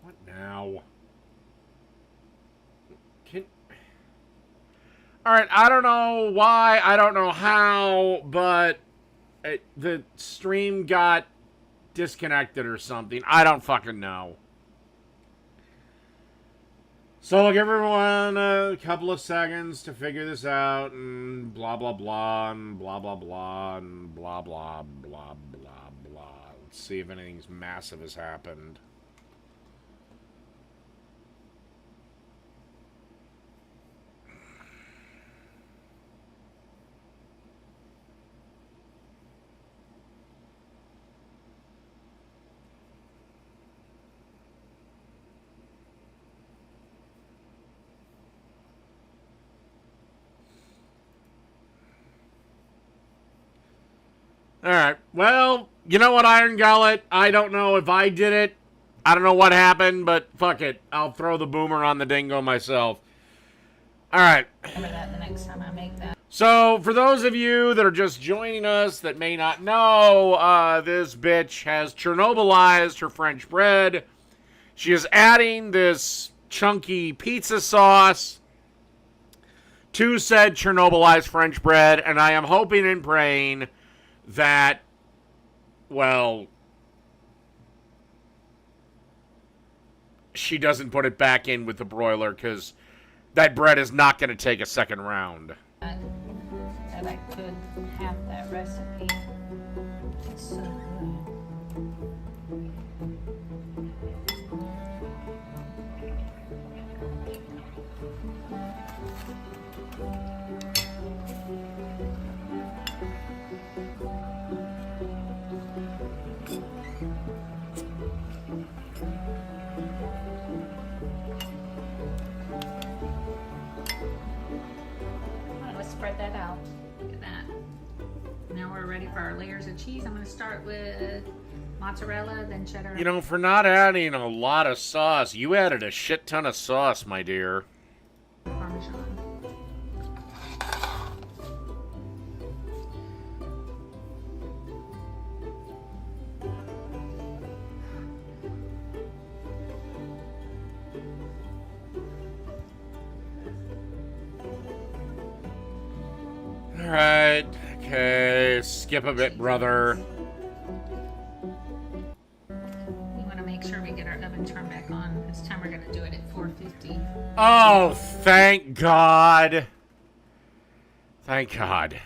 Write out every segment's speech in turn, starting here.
What now? Alright, I don't know why, I don't know how, but the stream got disconnected or something. I don't fucking know. So I'll give everyone a couple of seconds to figure this out, and blah, blah, blah, and blah, blah, blah, and blah, blah, blah, blah, blah. Let's see if anything massive has happened. Alright, well, you know what, Iron Gullet? I don't know if I did it. I don't know what happened, but fuck it. I'll throw the boomer on the dingo myself. Alright. Remember that the next time I make that. So, for those of you that are just joining us that may not know, this bitch has Chernobylized her French bread. She is adding this chunky pizza sauce to said Chernobylized French bread, and I am hoping and praying that, well, she doesn't put it back in with the broiler, because that bread is not going to take a second round. That I could have that recipe. So, let's spread that out. Look at that. Now we're ready for our layers of cheese. I'm going to start with mozzarella, then cheddar. You know, for not adding a lot of sauce, you added a shit ton of sauce, my dear. Parmesan. Alright, okay, skip a bit, brother. We want to make sure we get our oven turned back on. This time we're going to do it at 450. Oh, thank God. Thank God.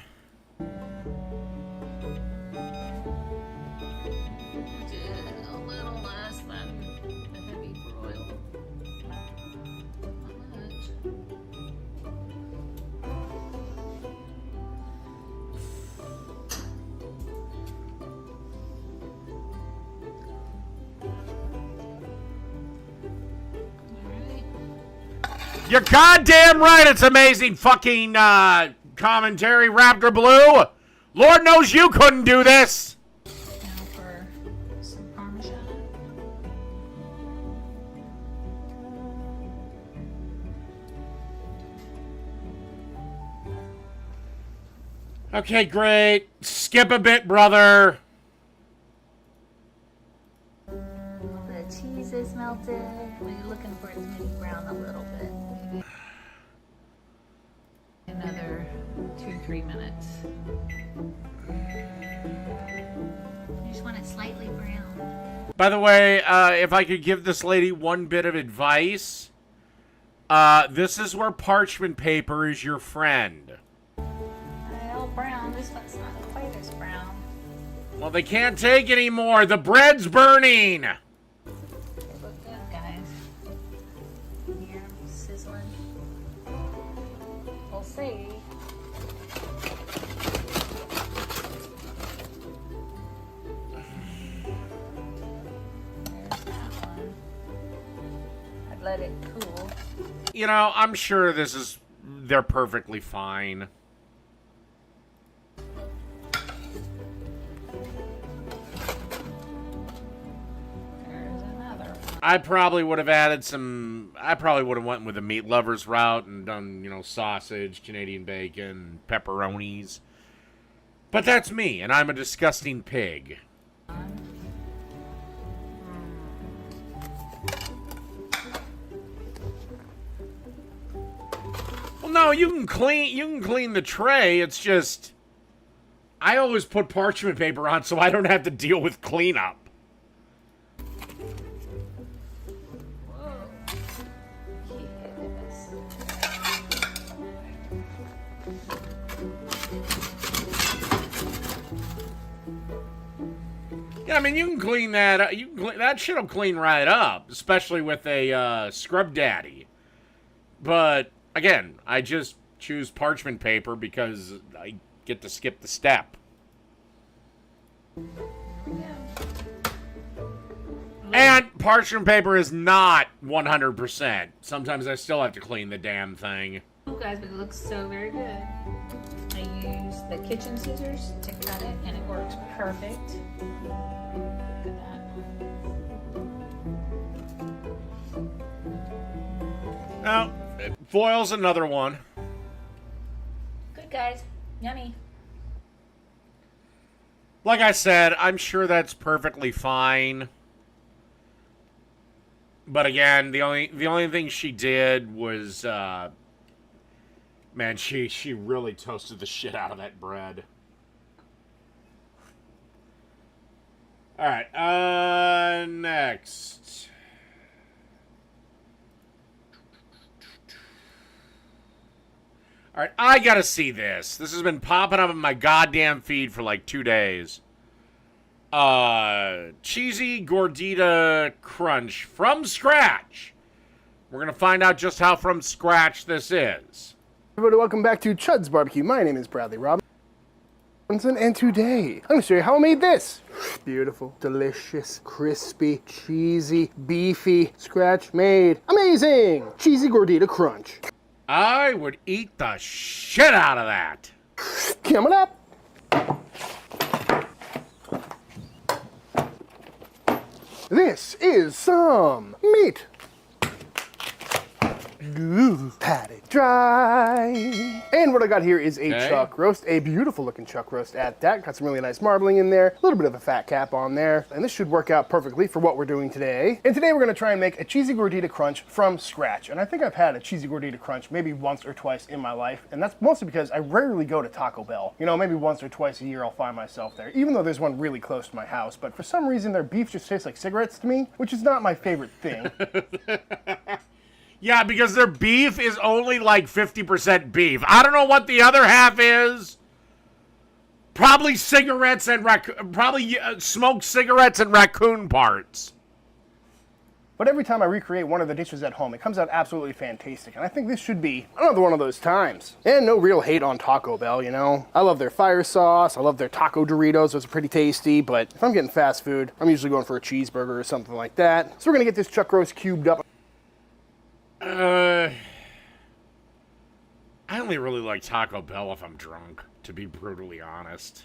A little less than the heavy broil. Not much. Alright. You're goddamn right, it's amazing fucking commentary, Raptor Blue. Lord knows you couldn't do this. Now for some Parmesan. Okay, great. Skip a bit, brother. The cheese is melted. We're looking for it to maybe brown a little bit. Another 2-3 minutes. You just want it slightly brown. By the way, if I could give this lady one bit of advice, this is where parchment paper is your friend. Well, brown. This one's not quite as brown. Well, they can't take anymore. The bread's burning. They look good, guys. Here, sizzling. We'll see. There's that one. I'd let it cool. You know, I'm sure they're perfectly fine. There's another one. I probably would have added some. I probably would have went with the meat lovers route and done, you know, sausage, Canadian bacon, pepperonis. But that's me, and I'm a disgusting pig. No, you can clean the tray. It's just I always put parchment paper on so I don't have to deal with cleanup. Yeah, I mean, you can clean that. That shit'll clean right up, especially with a scrub daddy. But again, I just choose parchment paper because I get to skip the step. And parchment paper is not 100%. Sometimes I still have to clean the damn thing. Oh, guys, but it looks so very good. I use the kitchen scissors to cut it, and it works perfect. Look at that. Now, foil's another one. Good, guys. Yummy. Like I said, I'm sure that's perfectly fine. But again, the only thing she did was, man, she really toasted the shit out of that bread. All right, next. All right, I gotta see this. This has been popping up in my goddamn feed for like 2 days. Cheesy Gordita Crunch from scratch. We're gonna find out just how from scratch this is. Everybody, welcome back to Chud's Barbecue. My name is Bradley Robinson, and today I'm gonna show you how I made this. Beautiful, delicious, crispy, cheesy, beefy, scratch-made, amazing Cheesy Gordita Crunch. I would eat the shit out of that. Coming up. This is some meat. Ooh, pat it dry. And what I got here is a chuck roast, a beautiful looking chuck roast at that. Got some really nice marbling in there, a little bit of a fat cap on there. And this should work out perfectly for what we're doing today. And today we're gonna try and make a cheesy gordita crunch from scratch. And I think I've had a cheesy gordita crunch maybe once or twice in my life. And that's mostly because I rarely go to Taco Bell. You know, maybe once or twice a year I'll find myself there, even though there's one really close to my house. But for some reason their beef just tastes like cigarettes to me, which is not my favorite thing. Yeah, because their beef is only like 50% beef. I don't know what the other half is. Probably cigarettes and smoked cigarettes and raccoon parts. But every time I recreate one of the dishes at home, it comes out absolutely fantastic. And I think this should be another one of those times. And no real hate on Taco Bell, you know? I love their fire sauce. I love their taco Doritos. Those are pretty tasty. But if I'm getting fast food, I'm usually going for a cheeseburger or something like that. So we're going to get this chuck roast cubed up. I only really like Taco Bell if I'm drunk, to be brutally honest.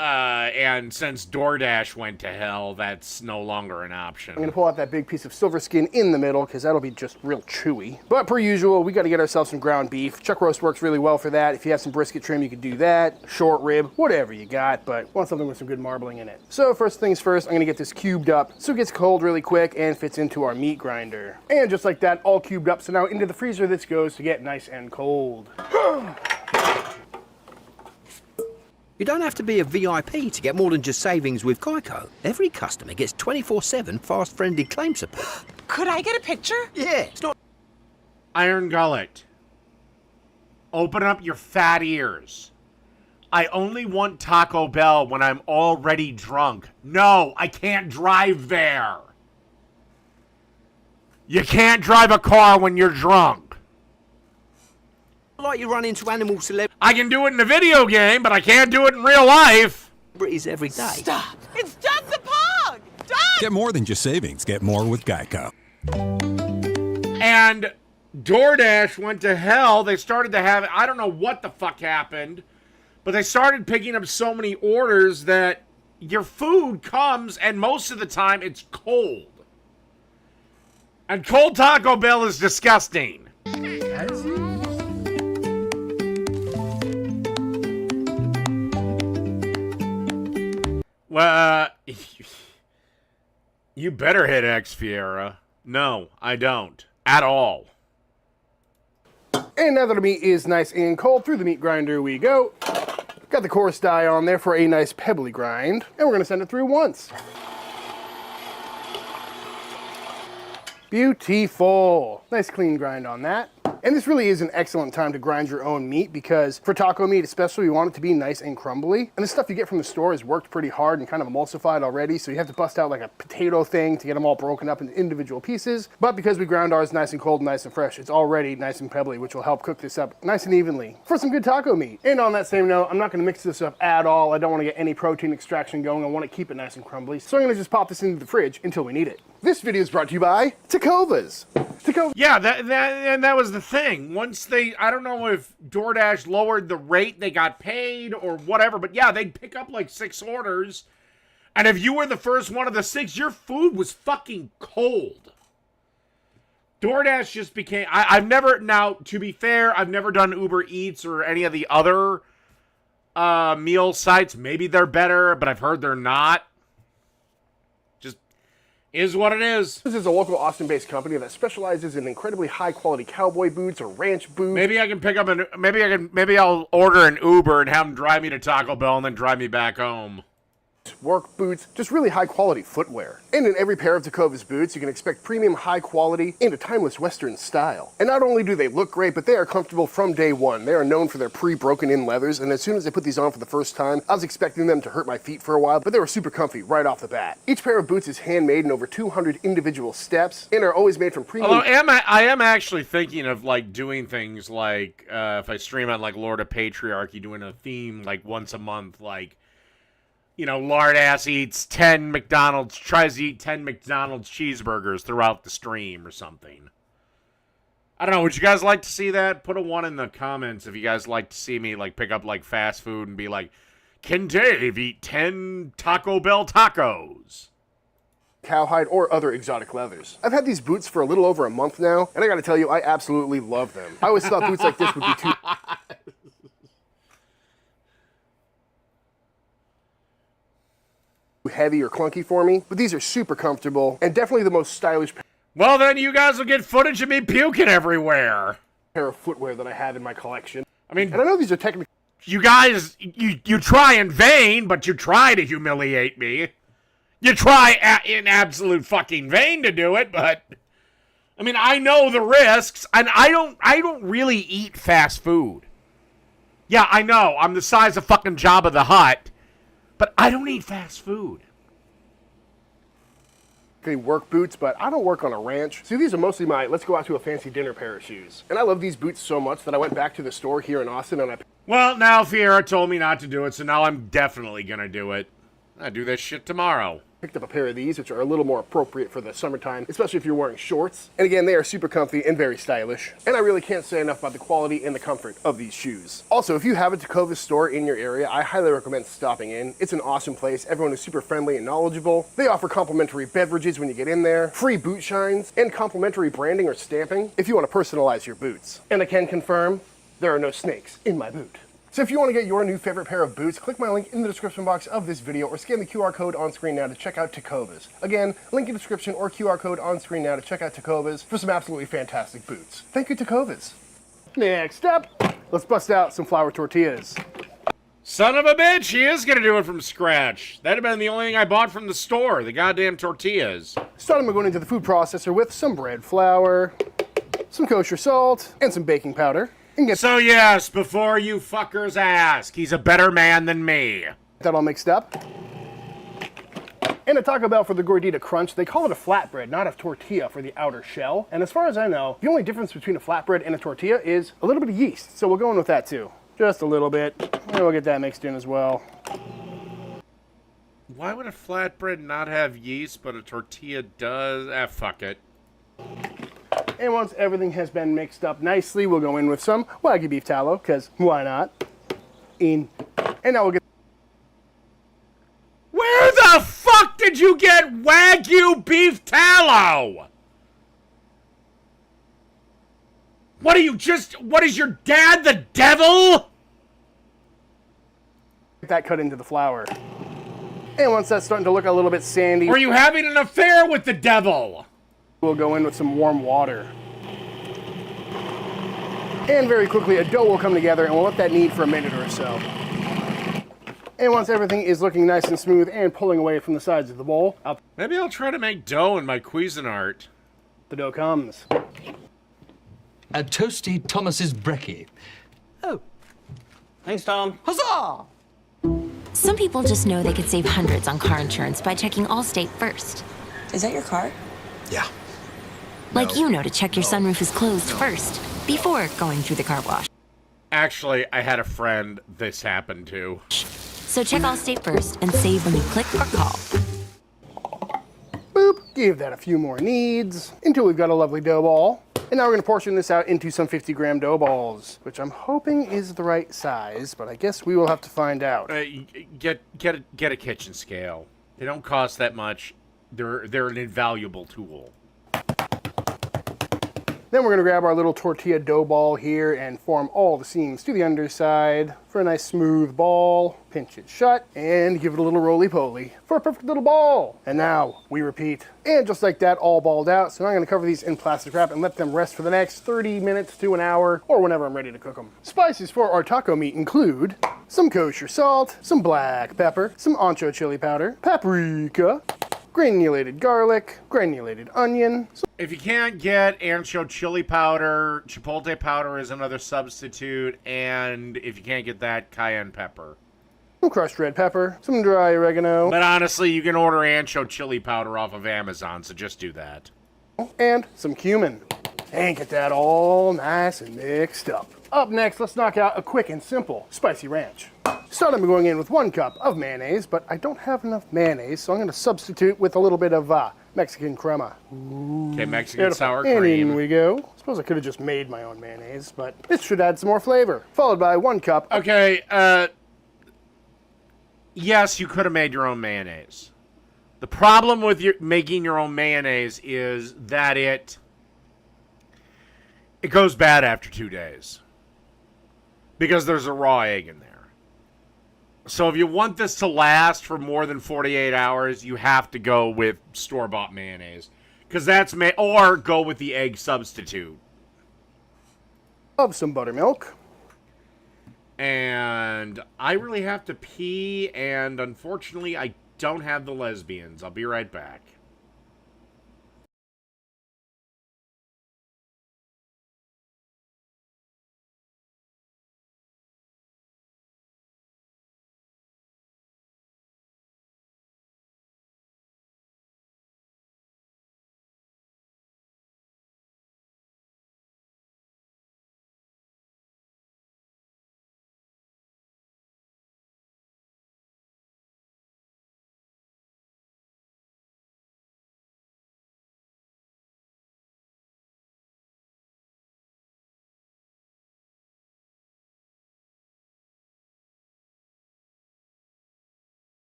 And since DoorDash went to hell, that's no longer an option. I'm gonna pull out that big piece of silver skin in the middle because that'll be just real chewy. But per usual, we gotta get ourselves some ground beef. Chuck roast works really well for that. If you have some brisket trim, you could do that. Short rib, whatever you got, but want something with some good marbling in it. So first things first, I'm gonna get this cubed up so it gets cold really quick and fits into our meat grinder. And just like that, all cubed up. So now into the freezer this goes to get nice and cold. You don't have to be a VIP to get more than just savings with Geico. Every customer gets 24/7 fast-friendly claim support. Could I get a picture? Yeah, it's not... Iron Gullet. Open up your fat ears. I only want Taco Bell when I'm already drunk. No, I can't drive there. You can't drive a car when you're drunk. like you run into animal I can do it in a video game, but I can't do it in real life. celebrities every day. Stop! It's just a pug! Done! Get more than just savings. Get more with Geico. And DoorDash went to hell. They started to have, I don't know what the fuck happened, but they started picking up so many orders that your food comes, and most of the time it's cold. And cold Taco Bell is disgusting. Well, you better hit X Fiera. No, I don't. At all. And now that our meat is nice and cold, through the meat grinder we go. Got the coarse die on there for a nice pebbly grind. And we're gonna send it through once. Beautiful. Nice clean grind on that. And this really is an excellent time to grind your own meat because for taco meat especially, you want it to be nice and crumbly. And the stuff you get from the store has worked pretty hard and kind of emulsified already, so you have to bust out like a potato thing to get them all broken up into individual pieces. But because we ground ours nice and cold and nice and fresh, it's already nice and pebbly, which will help cook this up nice and evenly for some good taco meat. And on that same note, I'm not gonna mix this up at all. I don't wanna get any protein extraction going. I wanna keep it nice and crumbly. So I'm gonna just pop this into the fridge until we need it. This video is brought to you by Tecovas. Yeah, that was the thing. Once they, I don't know if DoorDash lowered the rate they got paid or whatever, but yeah, they'd pick up like 6 orders. And if you were the first one of the 6, your food was fucking cold. DoorDash just became, I've never, now to be fair, I've never done Uber Eats or any of the other meal sites. Maybe they're better, but I've heard they're not. Is what it is. This is a local Austin-based company that specializes in incredibly high-quality cowboy boots or ranch boots. Maybe I can pick up maybe I'll order an Uber and have them drive me to Taco Bell and then drive me back home. Work boots, just really high-quality footwear. And in every pair of Tecovas boots, you can expect premium high quality and a timeless Western style. And not only do they look great, but they are comfortable from day one. They are known for their pre-broken-in leathers, and as soon as I put these on for the first time, I was expecting them to hurt my feet for a while, but they were super comfy right off the bat. Each pair of boots is handmade in over 200 individual steps, and are always made from premium... Although I am actually thinking of like doing things like, if I stream on like Lord of Patriarchy, doing a theme like once a month, like, you know, Lardass eats 10 McDonald's, tries to eat 10 McDonald's cheeseburgers throughout the stream or something. I don't know, would you guys like to see that? Put a 1 in the comments if you guys like to see me, like, pick up, like, fast food and be like, can Dave eat 10 Taco Bell tacos? Cowhide or other exotic leathers. I've had these boots for a little over a month now, and I gotta tell you, I absolutely love them. I always thought boots like this would be too heavy or clunky for me, but these are super comfortable and definitely the most stylish Well, then you guys will get footage of me puking everywhere. Pair of footwear that I have in my collection. I mean, and I know these are technically... You guys, you try in vain, but you try to humiliate me. You try in absolute fucking vain to do it, but... I mean, I know the risks, and I don't really eat fast food. Yeah, I know, I'm the size of fucking Jabba the Hutt, but I don't eat fast food. Work boots, but I don't work on a ranch. See, these are mostly my let's go out to a fancy dinner pair of shoes. And I love these boots so much that I went back to the store here in Austin and I... Well, now Fiera told me not to do it, so now I'm definitely gonna do it. I do this shit tomorrow. Picked up a pair of these, which are a little more appropriate for the summertime, especially if you're wearing shorts. And again, they are super comfy and very stylish. And I really can't say enough about the quality and the comfort of these shoes. Also, if you have a Tecovas store in your area, I highly recommend stopping in. It's an awesome place. Everyone is super friendly and knowledgeable. They offer complimentary beverages when you get in there, free boot shines, and complimentary branding or stamping if you want to personalize your boots. And I can confirm, there are no snakes in my boot. So if you want to get your new favorite pair of boots, click my link in the description box of this video or scan the QR code on screen now to check out Tecovas. Again, link in the description or QR code on screen now to check out Tecovas for some absolutely fantastic boots. Thank you, Tecovas. Next up, let's bust out some flour tortillas. Son of a bitch, he is gonna do it from scratch. That'd have been the only thing I bought from the store, the goddamn tortillas. Starting by going into the food processor with some bread flour, some kosher salt, and some baking powder. So yes, before you fuckers ask, he's a better man than me. That all mixed up. And at Taco Bell for the Gordita Crunch, they call it a flatbread, not a tortilla for the outer shell. And as far as I know, the only difference between a flatbread and a tortilla is a little bit of yeast. So we'll go in with that too. Just a little bit. And we'll get that mixed in as well. Why would a flatbread not have yeast, but a tortilla does? Ah, fuck it. And once everything has been mixed up nicely, we'll go in with some Wagyu beef tallow, because why not? And now we'll get... Where the fuck did you get Wagyu beef tallow? What are you what is your dad, the devil? Get that cut into the flour. And once that's starting to look a little bit sandy... Are you having an affair with the devil? We'll go in with some warm water. And very quickly, a dough will come together, and we'll let that knead for a minute or so. And once everything is looking nice and smooth and pulling away from the sides of the bowl, out Maybe I'll try to make dough in my Cuisinart. the dough comes. A toasty Thomas's brekkie. Oh. Thanks, Tom. Huzzah! Some people just know they could save hundreds on car insurance by checking Allstate first. Is that your car? Yeah. Like you know to check your sunroof is closed first, before going through the car wash. Actually, I had a friend this happened to. So check Allstate first and save when you click or call. Boop, give that a few more kneads until we've got a lovely dough ball. And now we're going to portion this out into some 50-gram dough balls, which I'm hoping is the right size, but I guess we will have to find out. Get a kitchen scale. They don't cost that much. They're an invaluable tool. Then we're going to grab our little tortilla dough ball here and form all the seams to the underside for a nice smooth ball. Pinch it shut and give it a little roly-poly for a perfect little ball. And now we repeat. And just like that, all balled out. So now I'm going to cover these in plastic wrap and let them rest for the next 30 minutes to an hour or whenever I'm ready to cook them. Spices for our taco meat include some kosher salt, some black pepper, some ancho chili powder, paprika, granulated garlic, granulated onion. If you can't get ancho chili powder, chipotle powder is another substitute, and if you can't get that, cayenne pepper. Some crushed red pepper, some dry oregano, But honestly, you can order ancho chili powder off of Amazon, so just do that. and some cumin. And get that all nice and mixed up. Up next, let's knock out a quick and simple spicy ranch. Start, I'm going in with 1 cup of mayonnaise, but I don't have enough mayonnaise, so I'm going to substitute with a little bit of Mexican crema. Okay, Mexican Beautiful. sour And cream. in we go. Suppose I could have just made my own mayonnaise, but this should add some more flavor. Followed by 1 cup of Okay, yes, you could have made your own mayonnaise. The problem with making your own mayonnaise is that it goes bad after 2 days. Because there's a raw egg in there. So if you want this to last for more than 48 hours, you have to go with store-bought mayonnaise. Because that's or go with the egg substitute. some buttermilk. And I really have to pee, and unfortunately, I don't have the lesbians. I'll be right back.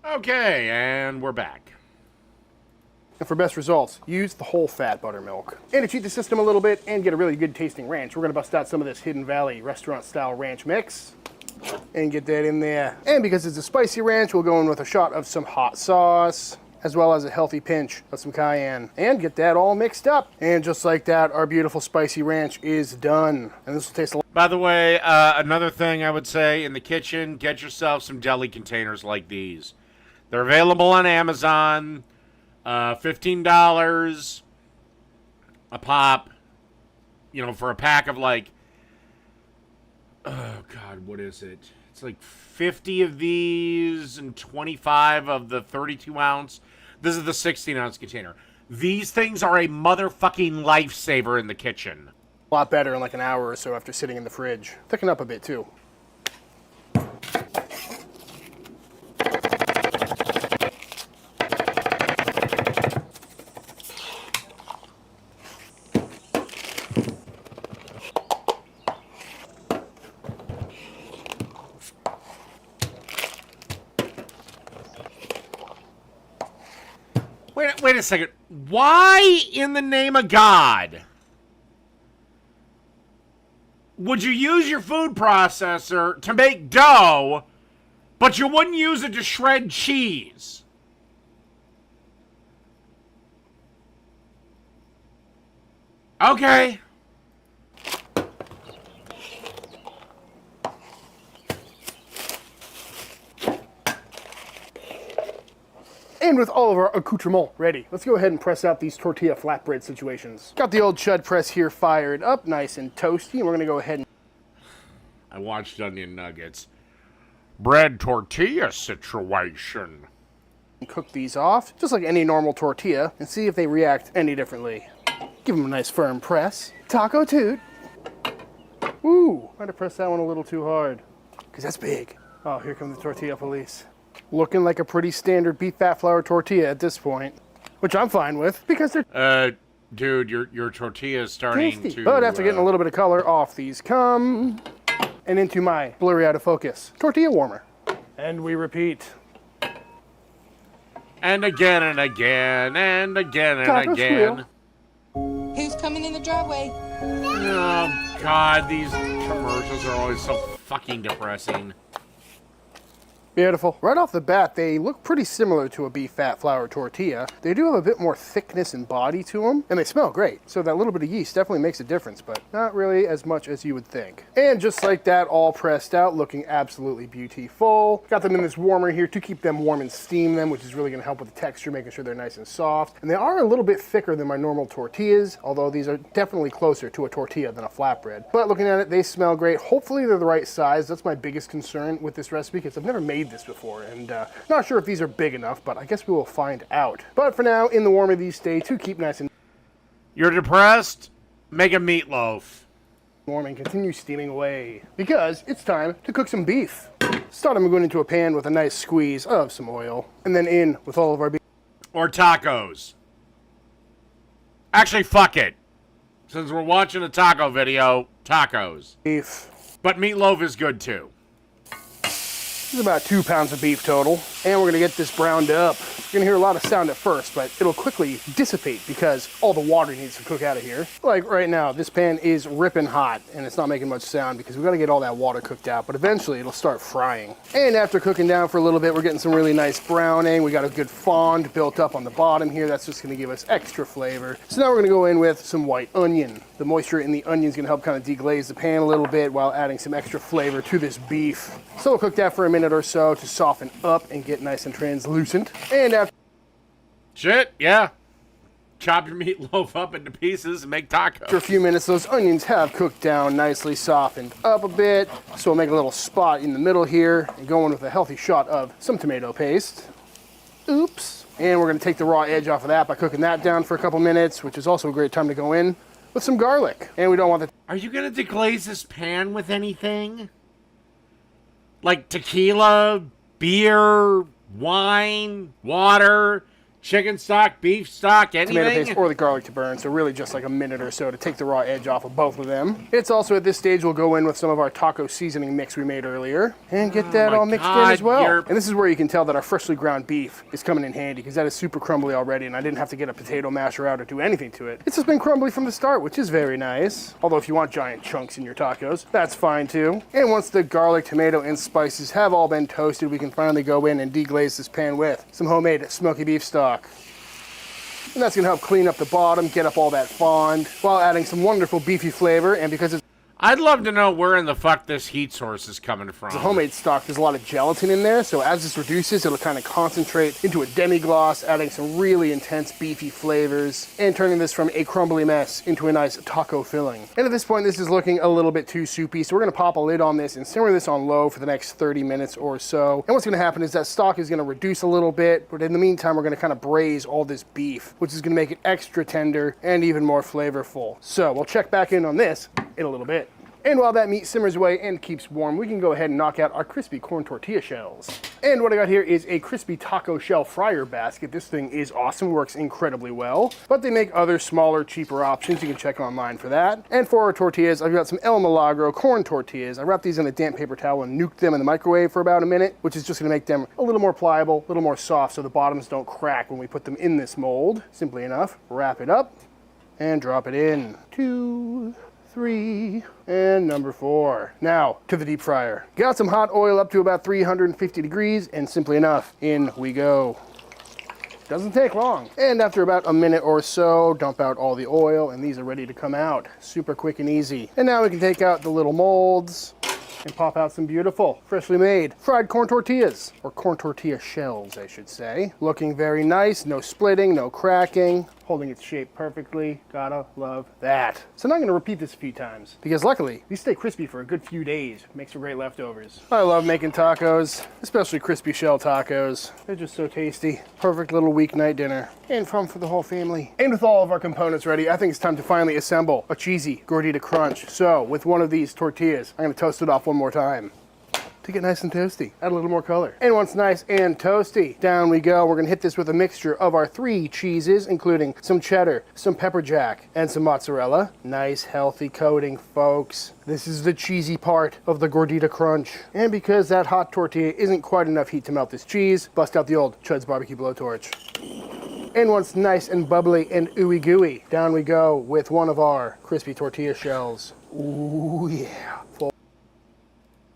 Okay, and we're back. And for best results, use the whole fat buttermilk. And to cheat the system a little bit and get a really good tasting ranch, we're gonna bust out some of this Hidden Valley restaurant style ranch mix and get that in there. And because it's a spicy ranch, we'll go in with a shot of some hot sauce, as well as a healthy pinch of some cayenne, and get that all mixed up. And just like that, our beautiful spicy ranch is done. And this will taste a lot. By the way, another thing I would say in the kitchen, get yourself some deli containers like these. They're available on Amazon, $15 a pop, you know, for a pack of like, oh God, what is it? It's like 50 of these and 25 of the 32 ounce. This is the 16-ounce container. These things are a motherfucking lifesaver in the kitchen. A lot better in like an hour or so after sitting in the fridge. Thicken up a bit too. Wait a second. Why in the name of God would you use your food processor to make dough, but you wouldn't use it to shred cheese? Okay. And with all of our accoutrements ready, let's go ahead and press out these tortilla flatbread situations. Got the old chud press here fired up, nice and toasty, and we're gonna go ahead and... I watched Onion Nuggets. Bread tortilla situation. cook these off, just like any normal tortilla, and see if they react any differently. Give them a nice firm press. Taco toot. Ooh, might have pressed that one a little too hard, because that's big. Oh, here comes the tortilla police. Looking like a pretty standard beef fat flour tortilla at this point, which I'm fine with, because they're... Dude, your tortilla is starting tasty. to... But after getting a little bit of color, off these come, and into my blurry out of focus tortilla warmer. And we repeat. And again and again and again and Taco again. squeal. Who's coming in the driveway? Oh, God, these commercials are always so fucking depressing. Beautiful. Right off the bat, they look pretty similar to a beef fat flour tortilla. They do have a bit more thickness and body to them, and they smell great. So that little bit of yeast definitely makes a difference, but not really as much as you would think. And just like that, all pressed out, looking absolutely beautiful. Got them in this warmer here to keep them warm and steam them, which is really gonna help with the texture, making sure they're nice and soft. And they are a little bit thicker than my normal tortillas, although these are definitely closer to a tortilla than a flatbread. But looking at it, they smell great. Hopefully they're the right size. That's my biggest concern with this recipe, because I've never made this before, and not sure if these are big enough, but I guess we will find out. But for now, in the warmer these stay to keep nice and You're depressed? Make a meatloaf. warm and continue steaming away, because it's time to cook some beef. Start them going into a pan with a nice squeeze of some oil, and then in with all of our beef. Or tacos. Actually, fuck it. Since we're watching a taco video, tacos. But meatloaf is good too. This is about 2 pounds of beef total, and we're gonna get this browned up. You're gonna hear a lot of sound at first, but it'll quickly dissipate because all the water needs to cook out of here. Like right now, this pan is ripping hot, and it's not making much sound because we gotta get all that water cooked out, but eventually it'll start frying. And after cooking down for a little bit, we're getting some really nice browning. We got a good fond built up on the bottom here. That's just gonna give us extra flavor. So now we're gonna go in with some white onion. The moisture in the onion is gonna help kind of deglaze the pan a little bit while adding some extra flavor to this beef. So we'll cook that for a minute or so to soften up and get nice and translucent. And after Shit, yeah. Chop your meatloaf up into pieces and make tacos. a few minutes, those onions have cooked down nicely, softened up a bit. So we'll make a little spot in the middle here and go in with a healthy shot of some tomato paste. Oops. And we're gonna take the raw edge off of that by cooking that down for a couple minutes, which is also a great time to go in with some garlic. And we don't want the... Are you gonna deglaze this pan with anything? Like tequila, beer, wine, water, chicken stock, beef stock, anything? tomato paste or the garlic to burn, so really just like a minute or so to take the raw edge off of both of them. It's also at this stage we'll go in with some of our taco seasoning mix we made earlier and get that all mixed in as well. And this is where you can tell that our freshly ground beef is coming in handy, because that is super crumbly already, and I didn't have to get a potato masher out or do anything to it. It's just been crumbly from the start, which is very nice. Although if you want giant chunks in your tacos, that's fine too. And once the garlic, tomato, and spices have all been toasted, we can finally go in and deglaze this pan with some homemade smoky beef stock. And that's gonna help clean up the bottom, get up all that fond, while adding some wonderful beefy flavor. And because it's... I'd love to know where in the fuck this heat source is coming from. The homemade stock, there's a lot of gelatin in there, so as this reduces, it'll kind of concentrate into a demi-gloss, adding some really intense beefy flavors, and turning this from a crumbly mess into a nice taco filling. And at this point, this is looking a little bit too soupy, so we're gonna pop a lid on this and simmer this on low for the next 30 minutes or so. And what's gonna happen is that stock is gonna reduce a little bit, but in the meantime, we're gonna kind of braise all this beef, which is gonna make it extra tender and even more flavorful. So we'll check back in on this in a little bit. And while that meat simmers away and keeps warm, we can go ahead and knock out our crispy corn tortilla shells. And what I got here is a crispy taco shell fryer basket. This thing is awesome, works incredibly well. But they make other smaller, cheaper options. You can check online for that. And for our tortillas, I've got some El Milagro corn tortillas. I wrapped these in a damp paper towel and nuked them in the microwave for about a minute, which is just gonna make them a little more pliable, a little more soft, so the bottoms don't crack when we put them in this mold. Simply enough, wrap it up and drop it in. 2, 3, and number 4. Now, to the deep fryer. Got some hot oil up to about 350 degrees, and simply enough, in we go. Doesn't take long. And after about a minute or so, dump out all the oil, and these are ready to come out. Super quick and easy. And now we can take out the little molds and pop out some beautiful, freshly made fried corn tortillas, or corn tortilla shells, I should say. Looking very nice, no splitting, no cracking, holding its shape perfectly. Gotta love that. So now I'm gonna repeat this a few times, because luckily, these stay crispy for a good few days. Makes for great leftovers. I love making tacos, especially crispy shell tacos. They're just so tasty. Perfect little weeknight dinner. And fun for the whole family. And with all of our components ready, I think it's time to finally assemble a cheesy gordita crunch. So, with one of these tortillas, I'm gonna toast it off one more time to get nice and toasty. Add a little more color. And once nice and toasty, down we go. We're gonna hit this with a mixture of our 3 cheeses, including some cheddar, some pepper jack, and some mozzarella. Nice, healthy coating, folks. This is the cheesy part of the gordita crunch. And because that hot tortilla isn't quite enough heat to melt this cheese, bust out the old Chud's barbecue blowtorch. And once nice and bubbly and ooey gooey, down we go with one of our crispy tortilla shells. Ooh, yeah.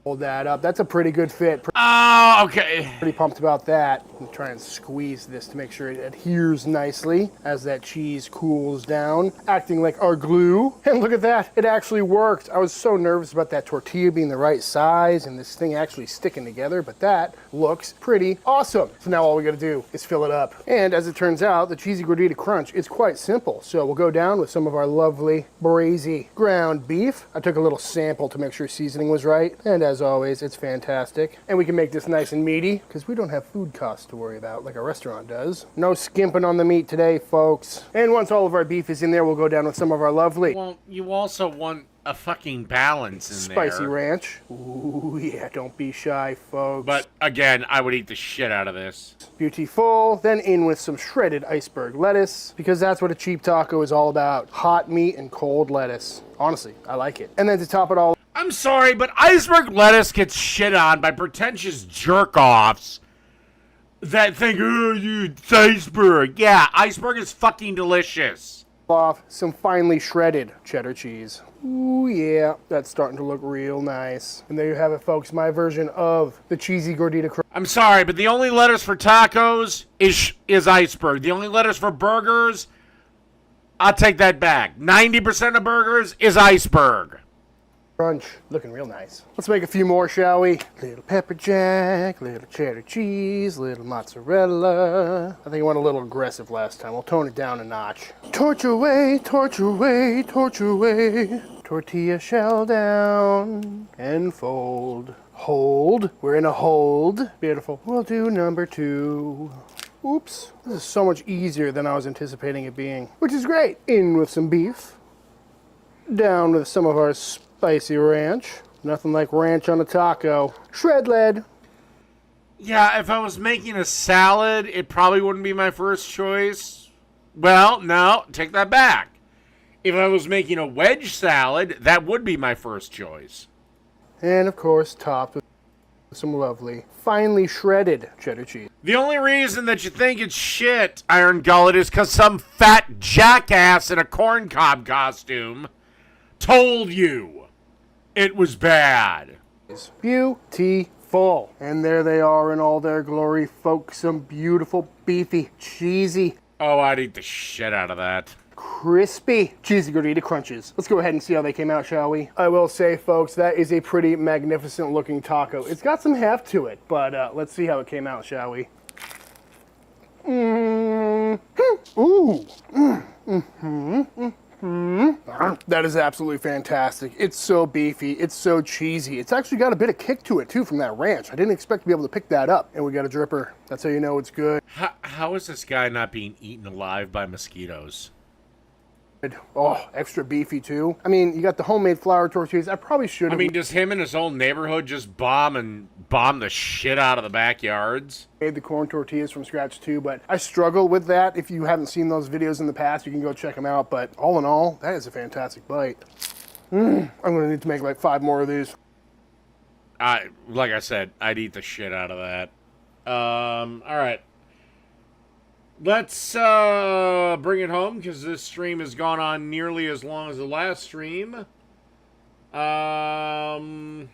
Hold that up. That's a pretty good fit. Oh, okay. Pretty pumped about that. I'm trying to squeeze this to make sure it adheres nicely as that cheese cools down, acting like our glue. And look at that. It actually worked. I was so nervous about that tortilla being the right size and this thing actually sticking together, but that looks pretty awesome. So now all we gotta do is fill it up. And as it turns out, the cheesy gordita crunch is quite simple. So we'll go down with some of our lovely braisy ground beef. I took a little sample to make sure seasoning was right. And as always, it's fantastic. And we can make this nice and meaty because we don't have food costs to worry about like a restaurant does. No skimping on the meat today, folks. And once all of our beef is in there, we'll go down with some of our lovely... Well, you also want a fucking balance in there. Spicy ranch. Ooh, yeah, don't be shy, folks. But again, I would eat the shit out of this. Beautiful. Then in with some shredded iceberg lettuce, because that's what a cheap taco is all about. Hot meat and cold lettuce. Honestly, I like it. And then to top it all... I'm sorry, but iceberg lettuce gets shit on by pretentious jerk-offs that think, oh, it's iceberg. Yeah, iceberg is fucking delicious. Off some finely shredded cheddar cheese. Ooh, yeah, that's starting to look real nice. And there you have it, folks, my version of the cheesy gordita crunch. I'm sorry, but the only lettuce for tacos is iceberg. The only lettuce for burgers, I'll take that back. 90% of burgers is iceberg. Crunch, looking real nice. Let's make a few more, shall we? Little pepper jack, little cheddar cheese, little mozzarella. I think I went a little aggressive last time. We'll tone it down a notch. Torch away, torch away, torch away. Tortilla shell down and fold. Hold, we're in a hold. Beautiful. We'll do number 2. Oops, this is so much easier than I was anticipating it being, which is great. In with some beef. Down with some of our spicy ranch. Nothing like ranch on a taco. Shred lead. Yeah, if I was making a salad, it probably wouldn't be my first choice. Well, no, take that back. If I was making a wedge salad, that would be my first choice. And of course, topped with some lovely, finely shredded cheddar cheese. The only reason that you think it's shit, Iron Gullet, is because some fat jackass in a corncob costume told you it was bad. Beautiful. And there they are in all their glory, folks. Some beautiful, beefy, cheesy. Oh, I'd eat the shit out of that. crispy, cheesy gordita crunches. Let's go ahead and see how they came out, shall we? I will say, folks, that is a pretty magnificent looking taco. It's got some heft to it, but let's see how it came out, shall we? Ooh. That is absolutely fantastic. It's so beefy. It's so cheesy. It's actually got a bit of kick to it, too, from that ranch. I didn't expect to be able to pick that up. And we got a dripper. That's how you know it's good. How is this guy not being eaten alive by mosquitoes? Oh, extra beefy, too. I mean, you got the homemade flour tortillas. I probably should have... I mean, does him and his whole neighborhood just bomb the shit out of the backyards? Made the corn tortillas from scratch, too, but I struggle with that. If you haven't seen those videos in the past, you can go check them out. But all in all, that is a fantastic bite. I'm going to need to make like 5 more of these. Like I said, I'd eat the shit out of that. All right. Let's bring it home, because this stream has gone on nearly as long as the last stream. No.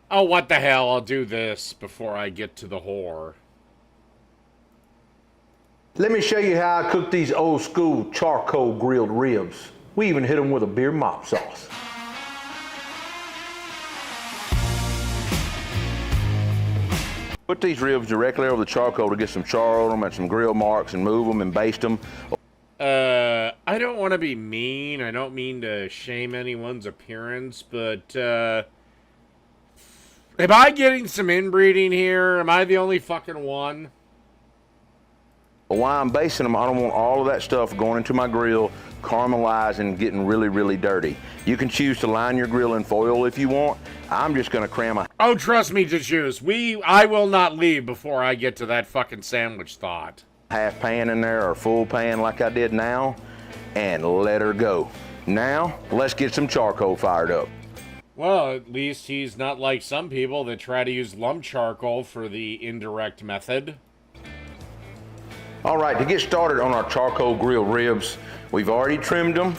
Oh, what the hell? I'll do this before I get to the whore. Let me show you how I cook these old school charcoal grilled ribs. We even hit them with a beer mop sauce. Put these ribs directly over the charcoal to get some char on them and some grill marks, and move them and baste them. I don't want to be mean. I don't mean to shame anyone's appearance, but am I getting some inbreeding here? Am I the only fucking one? While I'm basting them, I don't want all of that stuff going into my grill, caramelizing, and getting really, really dirty. You can choose to line your grill in foil if you want. I'm just gonna cram a... Oh, trust me to choose. I will not leave before I get to that fucking sandwich thought. half pan in there or full pan like I did now, and let her go. Now, let's get some charcoal fired up. Well, at least he's not like some people that try to use lump charcoal for the indirect method. All right, to get started on our charcoal grilled ribs, we've already trimmed them.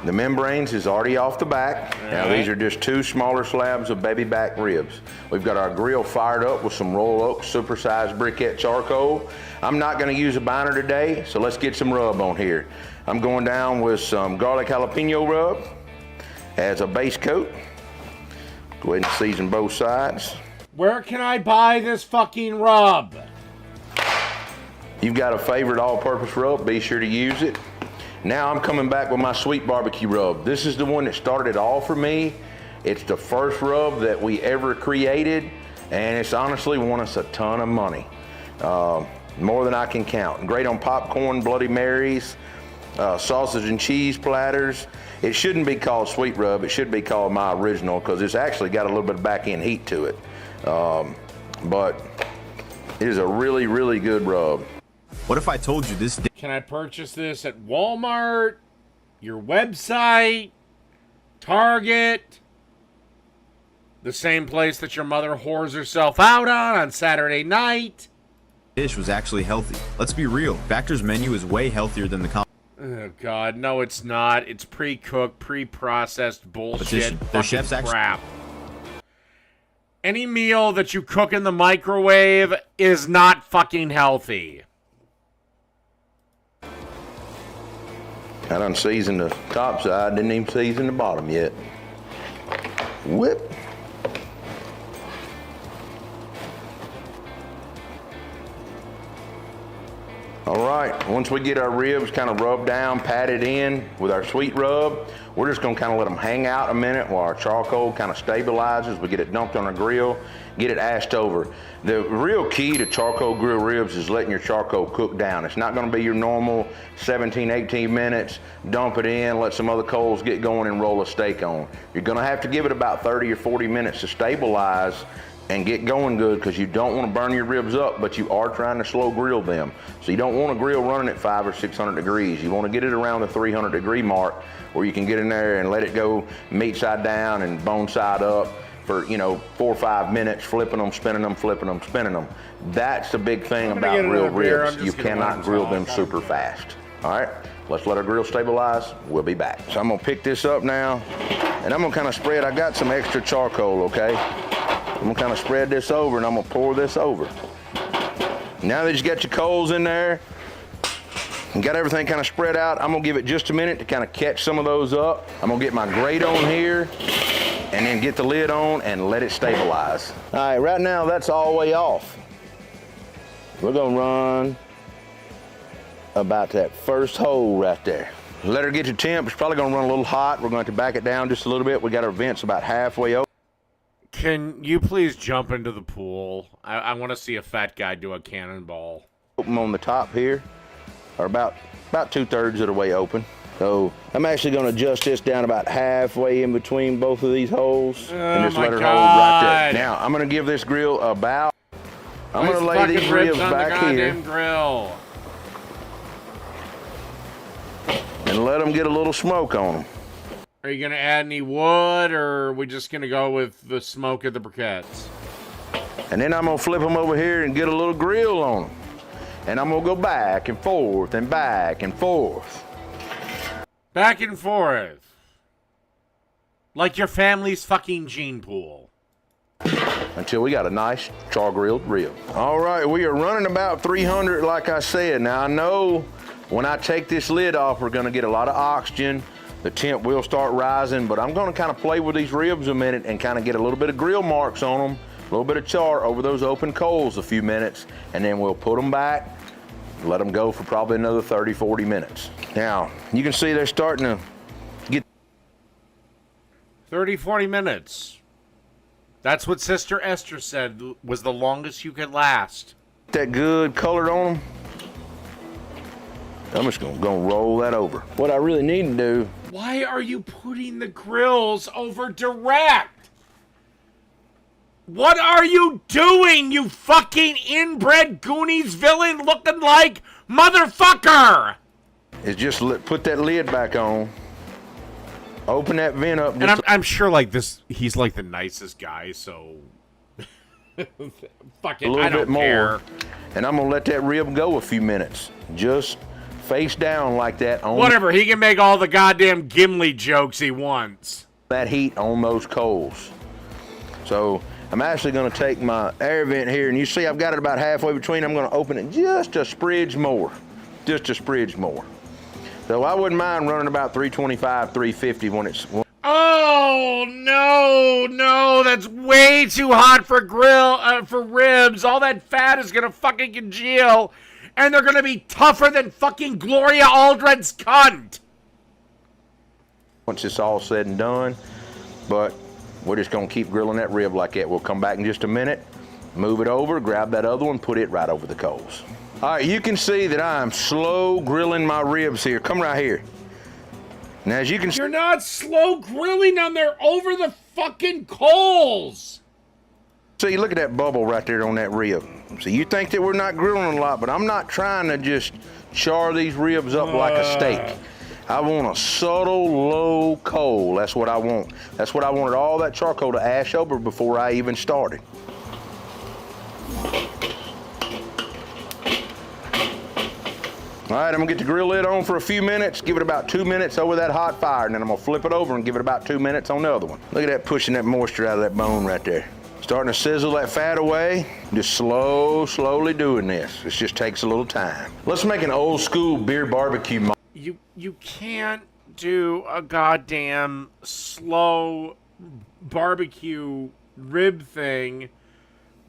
The membranes is already off the back. Now these are just 2 smaller slabs of baby back ribs. We've got our grill fired up with some Royal Oak supersized briquette charcoal. I'm not gonna use a binder today, so let's get some rub on here. I'm going down with some garlic jalapeno rub as a base coat. Go ahead and season both sides. Where can I buy this fucking rub? You've got a favorite all-purpose rub, be sure to use it. Now I'm coming back with my sweet barbecue rub. This is the one that started it all for me. It's the first rub that we ever created, and it's honestly won us a ton of money. More than I can count. Great on popcorn, Bloody Marys, sausage and cheese platters. It shouldn't be called sweet rub, it should be called my original, because it's actually got a little bit of back-end heat to it. But it is a really, really good rub. What if I told you this? Can I purchase this at Walmart, your website, Target, the same place that your mother whores herself out on Saturday night? Dish was actually healthy. Let's be real. Factor's menu is way healthier than the Oh God, no, it's not. It's pre-cooked, pre-processed bullshit. Their chef's crap. Any meal that you cook in the microwave is not fucking healthy. I done seasoned the top side, didn't even season the bottom yet. Whip. All right, once we get our ribs kind of rubbed down, patted in with our sweet rub, we're just gonna kind of let them hang out a minute while our charcoal kind of stabilizes. We get it dumped on our grill, get it ashed over. The real key to charcoal grill ribs is letting your charcoal cook down. It's not gonna be your normal 17, 18 minutes, dump it in, let some other coals get going and roll a steak on. You're gonna have to give it about 30 or 40 minutes to stabilize and get going good, because you don't want to burn your ribs up, but you are trying to slow grill them. So you don't want a grill running at 500 or 600 degrees. You want to get it around the 300 degree mark where you can get in there and let it go meat side down and bone side up for, 4 or 5 minutes, flipping them, spinning them, flipping them, spinning them. That's the big thing about grill ribs. You cannot grill them super fast. All right, let's let our grill stabilize. We'll be back. So I'm gonna pick this up now, and I'm gonna kind of spread. I got some extra charcoal, okay? I'm gonna kind of spread this over, and I'm gonna pour this over. Now that you got your coals in there, and got everything kind of spread out, I'm gonna give it just a minute to kind of catch some of those up. I'm gonna get my grate on here, and then get the lid on and let it stabilize. All right, right now that's all the way off. We're gonna run about that first hole right there. Let her get to temp. It's probably gonna run a little hot. We're going to back it down just a little bit. We got our vents about halfway open. Can you please jump into the pool? I want to see a fat guy do a cannonball. Open on the top here, or about 2/3 of the way open. So I'm actually going to adjust this down about halfway in between both of these holes, and just let her hold right there. Now I'm going to give this grill a bow. I'm going to lay these ribs back here grill. and let them get a little smoke on them. Are you going to add any wood, or are we just going to go with the smoke of the briquettes? And then I'm going to flip them over here and get a little grill on them. And I'm going to go back and forth and back and forth. Back and forth. Like your family's fucking gene pool. Until we got a nice char-grilled rib. All right, we are running about 300 like I said. Now I know when I take this lid off, we're gonna get a lot of oxygen. The temp will start rising, but I'm gonna kind of play with these ribs a minute and kind of get a little bit of grill marks on them, a little bit of char over those open coals a few minutes, and then we'll put them back, let them go for probably another 30, 40 minutes. Now, you can see they're starting to get 30, 40 minutes. That's what Sister Esther said was the longest you could last. that good color on them. I'm just gonna roll that over. What I really need to do. Why are you putting the grills over direct? What are you doing, you fucking inbred Goonies villain looking like motherfucker? Is just put that lid back on. Open that vent up. And I'm sure like this, he's like the nicest guy, so fuck it, a little I don't bit more. care. And I'm gonna let that rib go a few minutes. Just face down like that. On Whatever, he can make all the goddamn Gimli jokes he wants. That heat on those coals. So I'm actually gonna take my air vent here, and you see I've got it about halfway between. I'm gonna open it just a spridge more. Just a spridge more. So I wouldn't mind running about 325, 350 when it's... Oh, no, that's way too hot for for ribs. All that fat is gonna fucking congeal, and they're gonna be tougher than fucking Gloria Aldred's cunt. Once it's all said and done, but we're just gonna keep grilling that rib like that. We'll come back in just a minute, move it over, grab that other one, put it right over the coals. All right, you can see that I'm slow grilling my ribs here. Come right here. Now, as you can see, you're not slow grilling them, they're over the fucking coals. See, look at that bubble right there on that rib. So you think that we're not grilling a lot, but I'm not trying to just char these ribs up like a steak. I want a subtle, low coal. That's what I want. That's what I wanted all that charcoal to ash over before I even started. All right, I'm gonna get the grill lid on for a few minutes, give it about 2 minutes over that hot fire, and then I'm gonna flip it over and give it about 2 minutes on the other one. Look at that, pushing that moisture out of that bone right there. Starting to sizzle that fat away. Just slowly doing this. It just takes a little time. Let's make an old school beer barbecue. You can't do a goddamn slow barbecue rib thing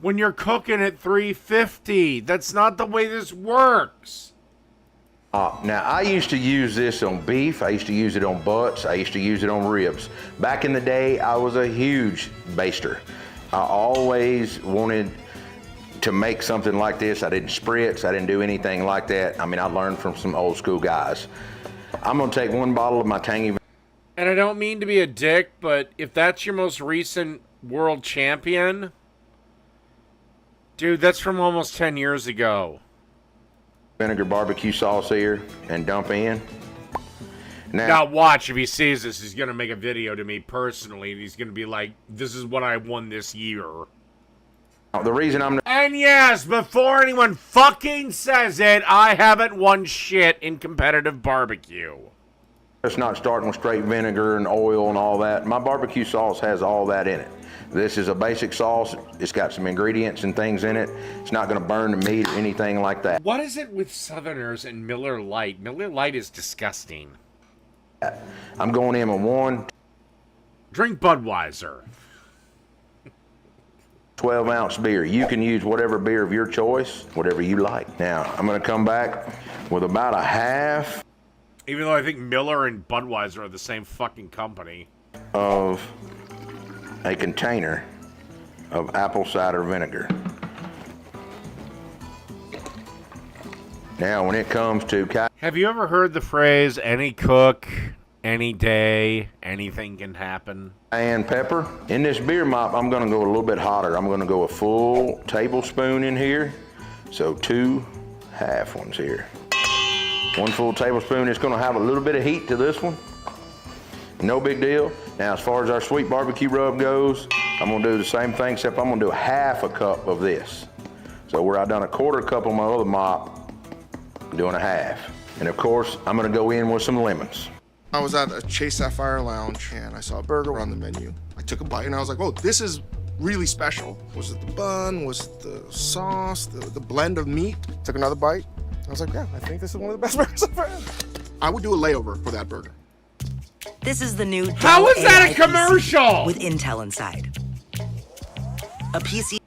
when you're cooking at 350. That's not the way this works. Now, I used to use this on beef. I used to use it on butts. I used to use it on ribs. Back in the day, I was a huge baster. I always wanted to make something like this. I didn't spritz. I didn't do anything like that. I mean, I learned from some old school guys. I'm gonna take one bottle of my tangy. And I don't mean to be a dick, but if that's your most recent world champion, dude, that's from almost 10 years ago. Vinegar barbecue sauce here and dump in. Now watch, if he sees this, he's going to make a video to me personally, and he's going to be like, this is what I won this year. The reason I'm And yes, before anyone fucking says it, I haven't won shit in competitive barbecue. just not starting with straight vinegar and oil and all that. My barbecue sauce has all that in it. This is a basic sauce. It's got some ingredients and things in it. It's not going to burn the meat or anything like that. What is it with Southerners and Miller Lite? Miller Lite is disgusting. I'm going in with one Drink Budweiser. 12-ounce beer. You can use whatever beer of your choice, whatever you like. Now, I'm going to come back with about a half Even though I think Miller and Budweiser are the same fucking company. of a container of apple cider vinegar. Now, when it comes to Have you ever heard the phrase, any cook, any day, anything can happen? cayenne pepper, in this beer mop, I'm gonna go a little bit hotter. I'm gonna go a full tablespoon in here. So 2 half ones here. 1 full tablespoon. It's gonna have a little bit of heat to this one. No big deal. Now, as far as our sweet barbecue rub goes, I'm gonna do the same thing, except I'm gonna do a half a cup of this. So where I done a 1/4 cup on my other mop, I'm doing a half. And of course, I'm gonna go in with some lemons. I was at a Chase Sapphire Lounge and I saw a burger on the menu. I took a bite and I was like, oh, this is really special. Was it the bun? Was it the sauce? The blend of meat? Took another bite. I was like, yeah, I think this is one of the best burgers I've ever had. I would do a layover for that burger. This is the new How Dell is that AI a commercial? PC with Intel inside. A PC.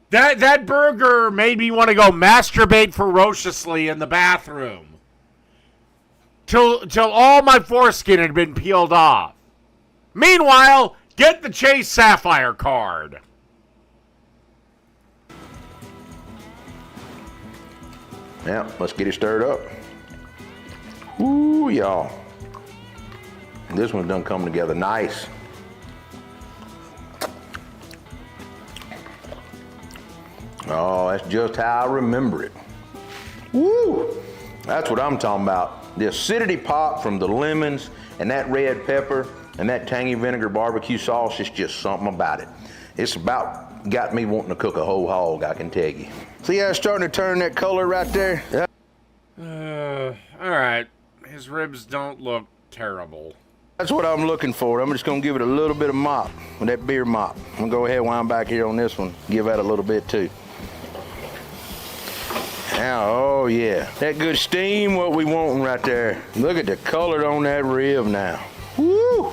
That burger made me want to go masturbate ferociously in the bathroom. Till all my foreskin had been peeled off. Meanwhile, get the Chase Sapphire card. Now, let's get it stirred up. Ooh, y'all. This one's done come together nice. Oh, that's just how I remember it. Woo! That's what I'm talking about. The acidity pop from the lemons and that red pepper and that tangy vinegar barbecue sauce is just something about it. It's about got me wanting to cook a whole hog, I can tell you. See how it's starting to turn that color right there? Yeah. All right. His ribs don't look terrible. That's what I'm looking for. I'm just gonna give it a little bit of mop with that beer mop. I'm gonna go ahead while I'm back here on this one, give that a little bit too. Now, oh yeah, that good steam, what we wanting right there. Look at the color on that rib now. Woo!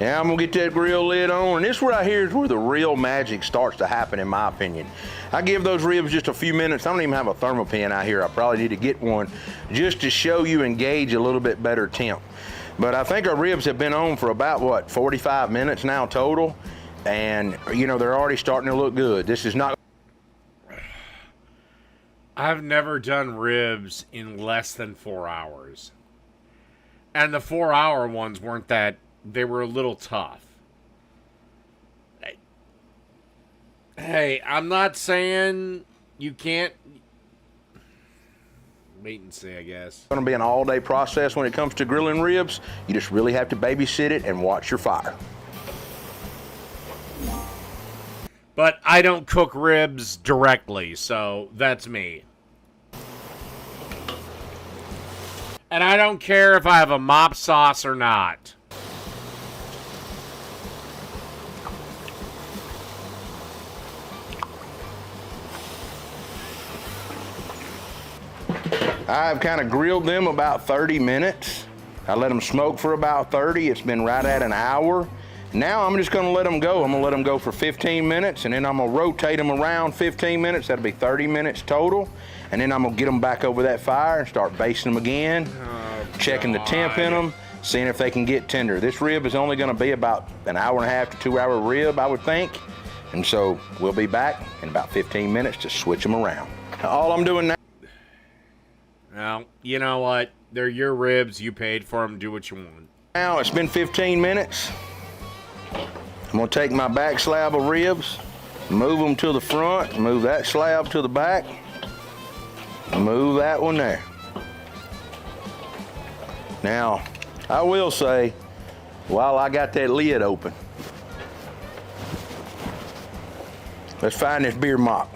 Now I'm gonna get that grill lid on, and this right here is where the real magic starts to happen, in my opinion. I give those ribs just a few minutes. I don't even have a thermopan out here. I probably need to get one just to show you and gauge a little bit better temp. But I think our ribs have been on for about, what, 45 minutes now total? And, you know, they're already starting to look good. This is not... I've never done ribs in less than 4 hours. And the 4-hour ones weren't that... They were a little tough. Hey, I'm not saying you can't... Wait and see, I guess. It's going to be an all-day process when it comes to grilling ribs. You just really have to babysit it and watch your fire. But I don't cook ribs directly, so that's me. And I don't care if I have a mop sauce or not. I've kind of grilled them about 30 minutes. I let them smoke for about 30. It's been right at an hour. Now I'm just gonna let them go. I'm gonna let them go for 15 minutes, and then I'm gonna rotate them around 15 minutes. That'll be 30 minutes total. And then I'm gonna get them back over that fire and start basting them again, checking the temp in them, seeing if they can get tender. This rib is only gonna be about an hour and a half to 2 hour rib, I would think. And so we'll be back in about 15 minutes to switch them around. All I'm doing now. Well, you know what? They're your ribs. You paid for them. Do what you want. Now it's been 15 minutes. I'm gonna take my back slab of ribs, move them to the front, move that slab to the back, move that one there. Now, I will say, while I got that lid open, Let's find this beer mop.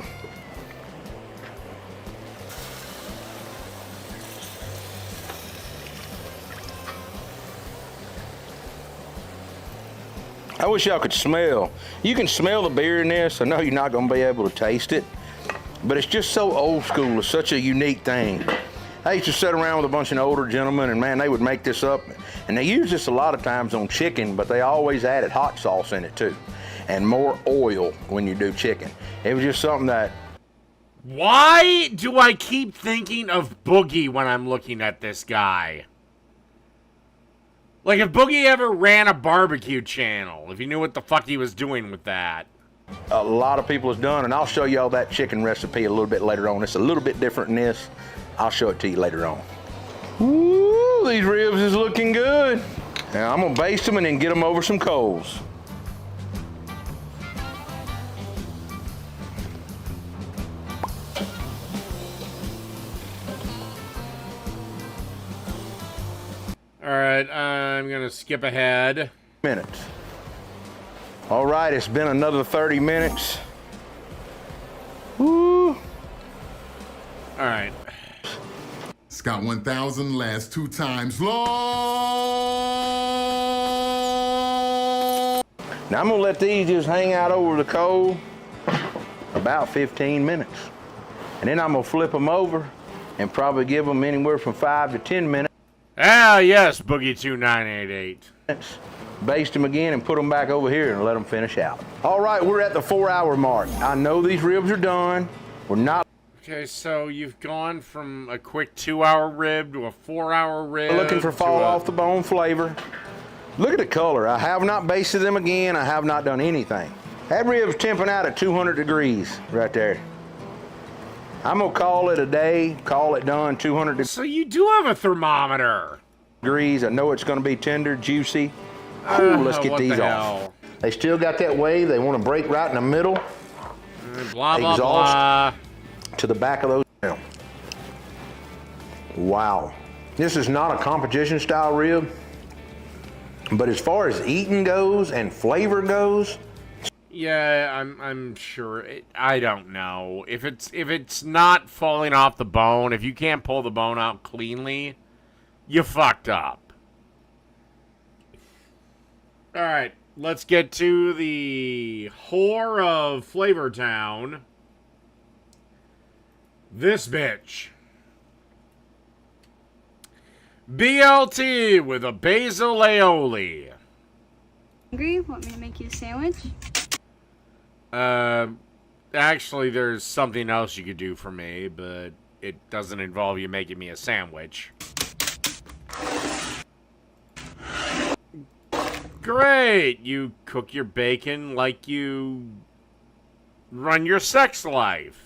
I wish y'all could smell. You can smell the beer in this. I know you're not gonna be able to taste it, but it's just so old school. It's such a unique thing. I used to sit around with a bunch of older gentlemen, and man, they would make this up. And they use this a lot of times on chicken, but they always added hot sauce in it too, and more oil when you do chicken. It was just something that... Why do I keep thinking of Boogie when I'm looking at this guy? Like, if Boogie ever ran a barbecue channel, if he knew what the fuck he was doing with that. A lot of people has done, and I'll show y'all that chicken recipe a little bit later on. It's a little bit different than this. I'll show it to you later on. Ooh, these ribs is looking good. Now I'm gonna baste them and then get them over some coals. All right, I'm gonna skip ahead. Minutes. All right, it's been another 30 minutes. Woo. All right. Scott 1000 lasts 2 times long. Now I'm gonna let these just hang out over the coal about 15 minutes. And then I'm gonna flip them over and probably give them anywhere from 5 to 10 minutes. Ah, yes, Boogie2988. Baste them again and put them back over here and let them finish out. All right, we're at the 4-hour mark. I know these ribs are done. We're not... Okay, so you've gone from a quick 2-hour rib to a 4-hour rib. Looking for fall off the bone flavor. Look at the color. I have not basted them again. I have not done anything. That rib's temping out at 200 degrees right there. I'm gonna call it a day, call it done, 200 degrees. So you do have a thermometer. I know it's gonna be tender, juicy. Ooh, let's get these off. They still got that wave. They want to break right in the middle. Blah, blah, exhaust blah. to the back of those. Wow. This is not a competition style rib, but as far as eating goes and flavor goes, yeah, I'm sure. I don't know if it's not falling off the bone. If you can't pull the bone out cleanly, you fucked up. All right, let's get to the whore of Flavor Town. This bitch. BLT with a basil aioli. Hungry? Want me to make you a sandwich? Actually, there's something else you could do for me, but it doesn't involve you making me a sandwich. Great! You cook your bacon like you run your sex life.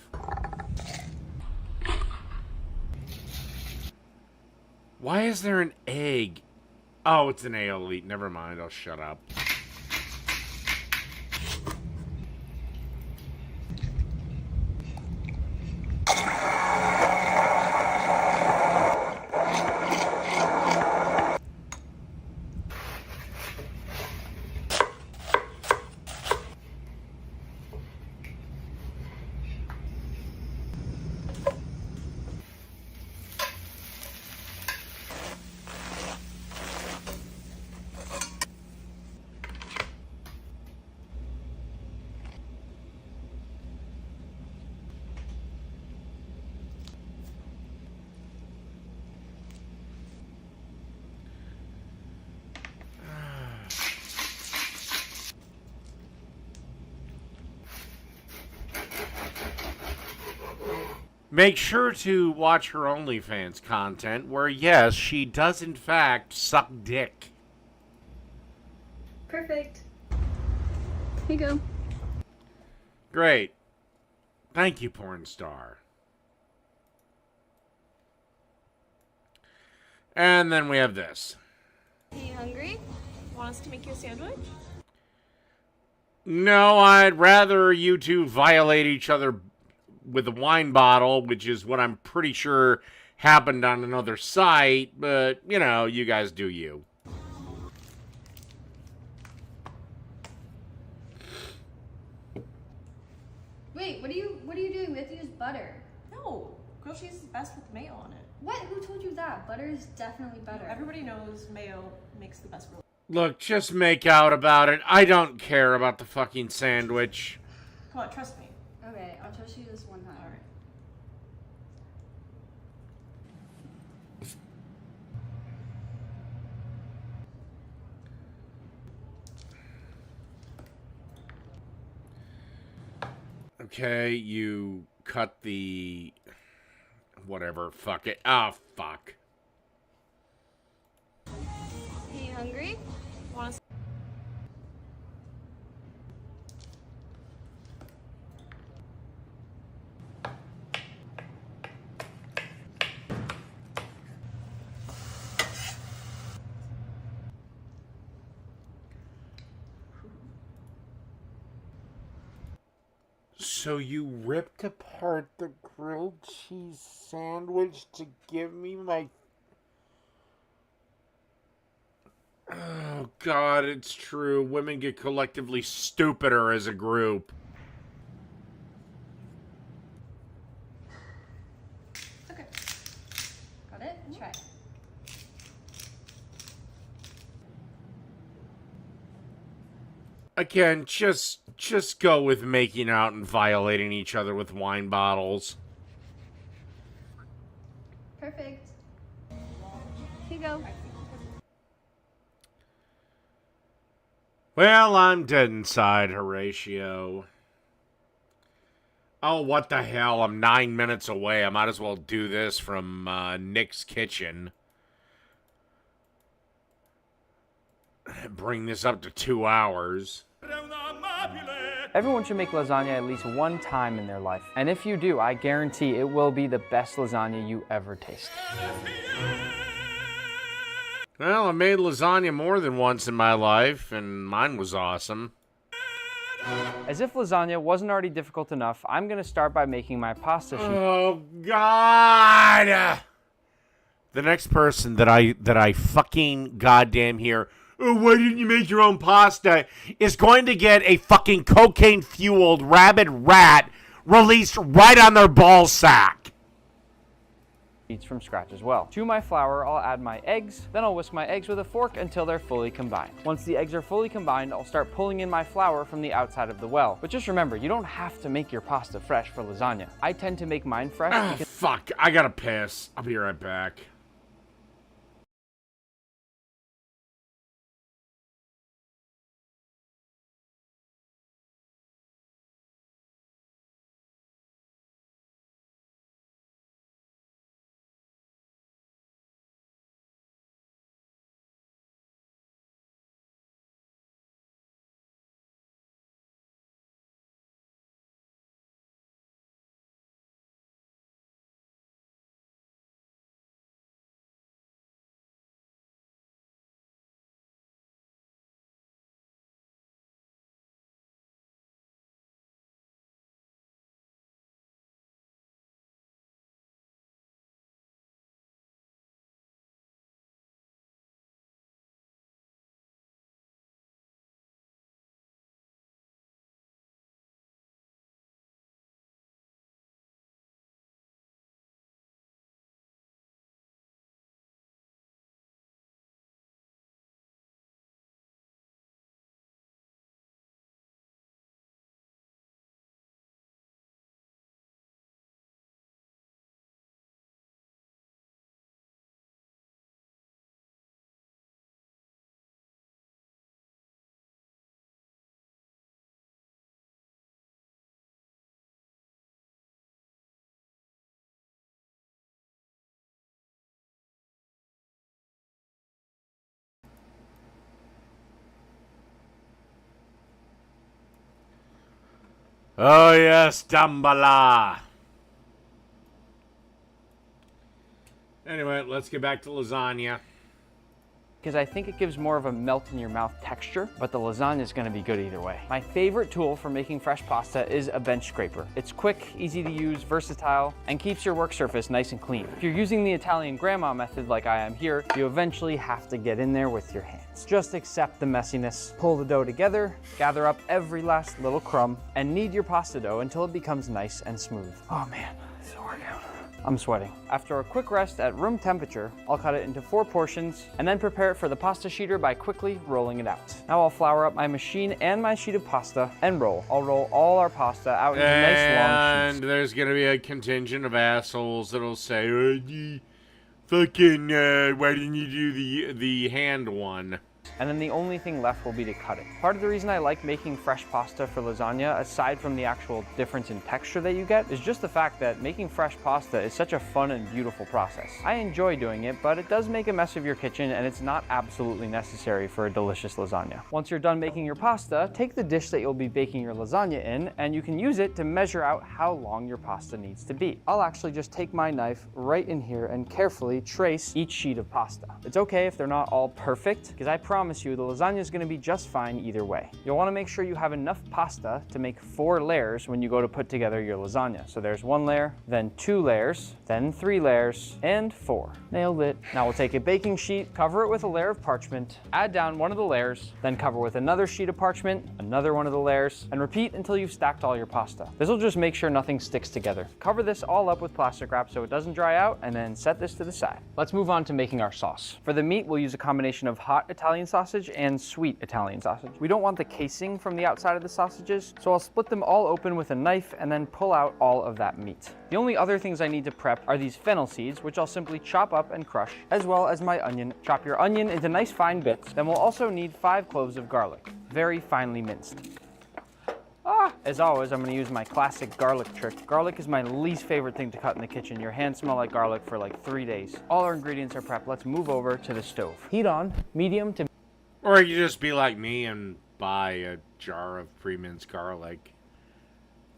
Why is there an egg? Oh, it's an aioli. Never mind, I'll shut up. Make sure to watch her OnlyFans content where, yes, she does in fact suck dick. Perfect. Here you go. Great. Thank you, porn star. And then we have this. Are you hungry? Want us to make you a sandwich? No, I'd rather you two violate each other with a wine bottle, which is what I'm pretty sure happened on another site, but, you know, you guys do you. Wait, what are you doing? We have to use butter. No, grilled cheese is best with mayo on it. What? Who told you that? Butter is definitely better. Everybody knows mayo makes the best grilled. Look, just make out about it. I don't care about the fucking sandwich. Come on, trust me. Okay, I'll trust you this one time. All right. Okay, you cut the... whatever, fuck it. Ah, fuck. Are you hungry? Want to... So you ripped apart the grilled cheese sandwich to give me my... Oh, God, it's true. Women get collectively stupider as a group. Okay. Got it? Try. Again, just go with making out and violating each other with wine bottles. Perfect. Here you go. Well, I'm dead inside, Horatio. Oh, what the hell? I'm 9 minutes away. I might as well do this from Nick's kitchen. Bring this up to 2 hours. Everyone should make lasagna at least one time in their life. And if you do, I guarantee it will be the best lasagna you ever taste. Well, I made lasagna more than once in my life, and mine was awesome. As if lasagna wasn't already difficult enough, I'm going to start by making my pasta sheet. Oh, God! The next person that I fucking goddamn hear, oh, why didn't you make your own pasta, is going to get a fucking cocaine-fueled rabid rat released right on their ball sack. Sheets from scratch as well. To my flour, I'll add my eggs, then I'll whisk my eggs with a fork until they're fully combined. Once the eggs are fully combined, I'll start pulling in my flour from the outside of the well. But just remember, you don't have to make your pasta fresh for lasagna. I tend to make mine fresh because... Fuck, I gotta piss. I'll be right back. Oh, yes, Dambala. Anyway, let's get back to lasagna. because I think it gives more of a melt in your mouth texture, but the lasagna is gonna be good either way. My favorite tool for making fresh pasta is a bench scraper. It's quick, easy to use, versatile, and keeps your work surface nice and clean. If you're using the Italian grandma method like I am here, you eventually have to get in there with your hands. Just accept the messiness, pull the dough together, gather up every last little crumb, and knead your pasta dough until it becomes nice and smooth. Oh man, this is a workout. I'm sweating. After a quick rest at room temperature, I'll cut it into 4 portions and then prepare it for the pasta sheeter by quickly rolling it out. Now I'll flour up my machine and my sheet of pasta and roll. I'll roll all our pasta out into nice long sheets. And there's gonna be a contingent of assholes that'll say, fucking, why didn't you do the hand one? And then the only thing left will be to cut it. Part of the reason I like making fresh pasta for lasagna, aside from the actual difference in texture that you get, is just the fact that making fresh pasta is such a fun and beautiful process. I enjoy doing it, but it does make a mess of your kitchen, and it's not absolutely necessary for a delicious lasagna. Once you're done making your pasta, take the dish that you'll be baking your lasagna in, and you can use it to measure out how long your pasta needs to be. I'll actually just take my knife right in here and carefully trace each sheet of pasta. It's okay if they're not all perfect, because I promise you the lasagna is going to be just fine either way. You'll want to make sure you have enough pasta to make 4 layers when you go to put together your lasagna. So there's 1 layer, then 2 layers, then 3 layers, and 4. Nailed it. Now we'll take a baking sheet, cover it with a layer of parchment, add down one of the layers, then cover with another sheet of parchment, another one of the layers, and repeat until you've stacked all your pasta. This will just make sure nothing sticks together. Cover this all up with plastic wrap so it doesn't dry out, and then set this to the side. Let's move on to making our sauce. For the meat, we'll use a combination of hot Italian sausage and sweet Italian sausage. We don't want the casing from the outside of the sausages, so I'll split them all open with a knife and then pull out all of that meat. The only other things I need to prep are these fennel seeds, which I'll simply chop up and crush, as well as my onion. Chop your onion into nice fine bits. Then we'll also need 5 cloves of garlic, very finely minced. As always, I'm going to use my classic garlic trick. Garlic is my least favorite thing to cut in the kitchen. Your hands smell like garlic for like 3 days. All our ingredients are prepped. Let's move over to the stove. Heat on, medium to... Or you just be like me and buy a jar of pre-minced garlic.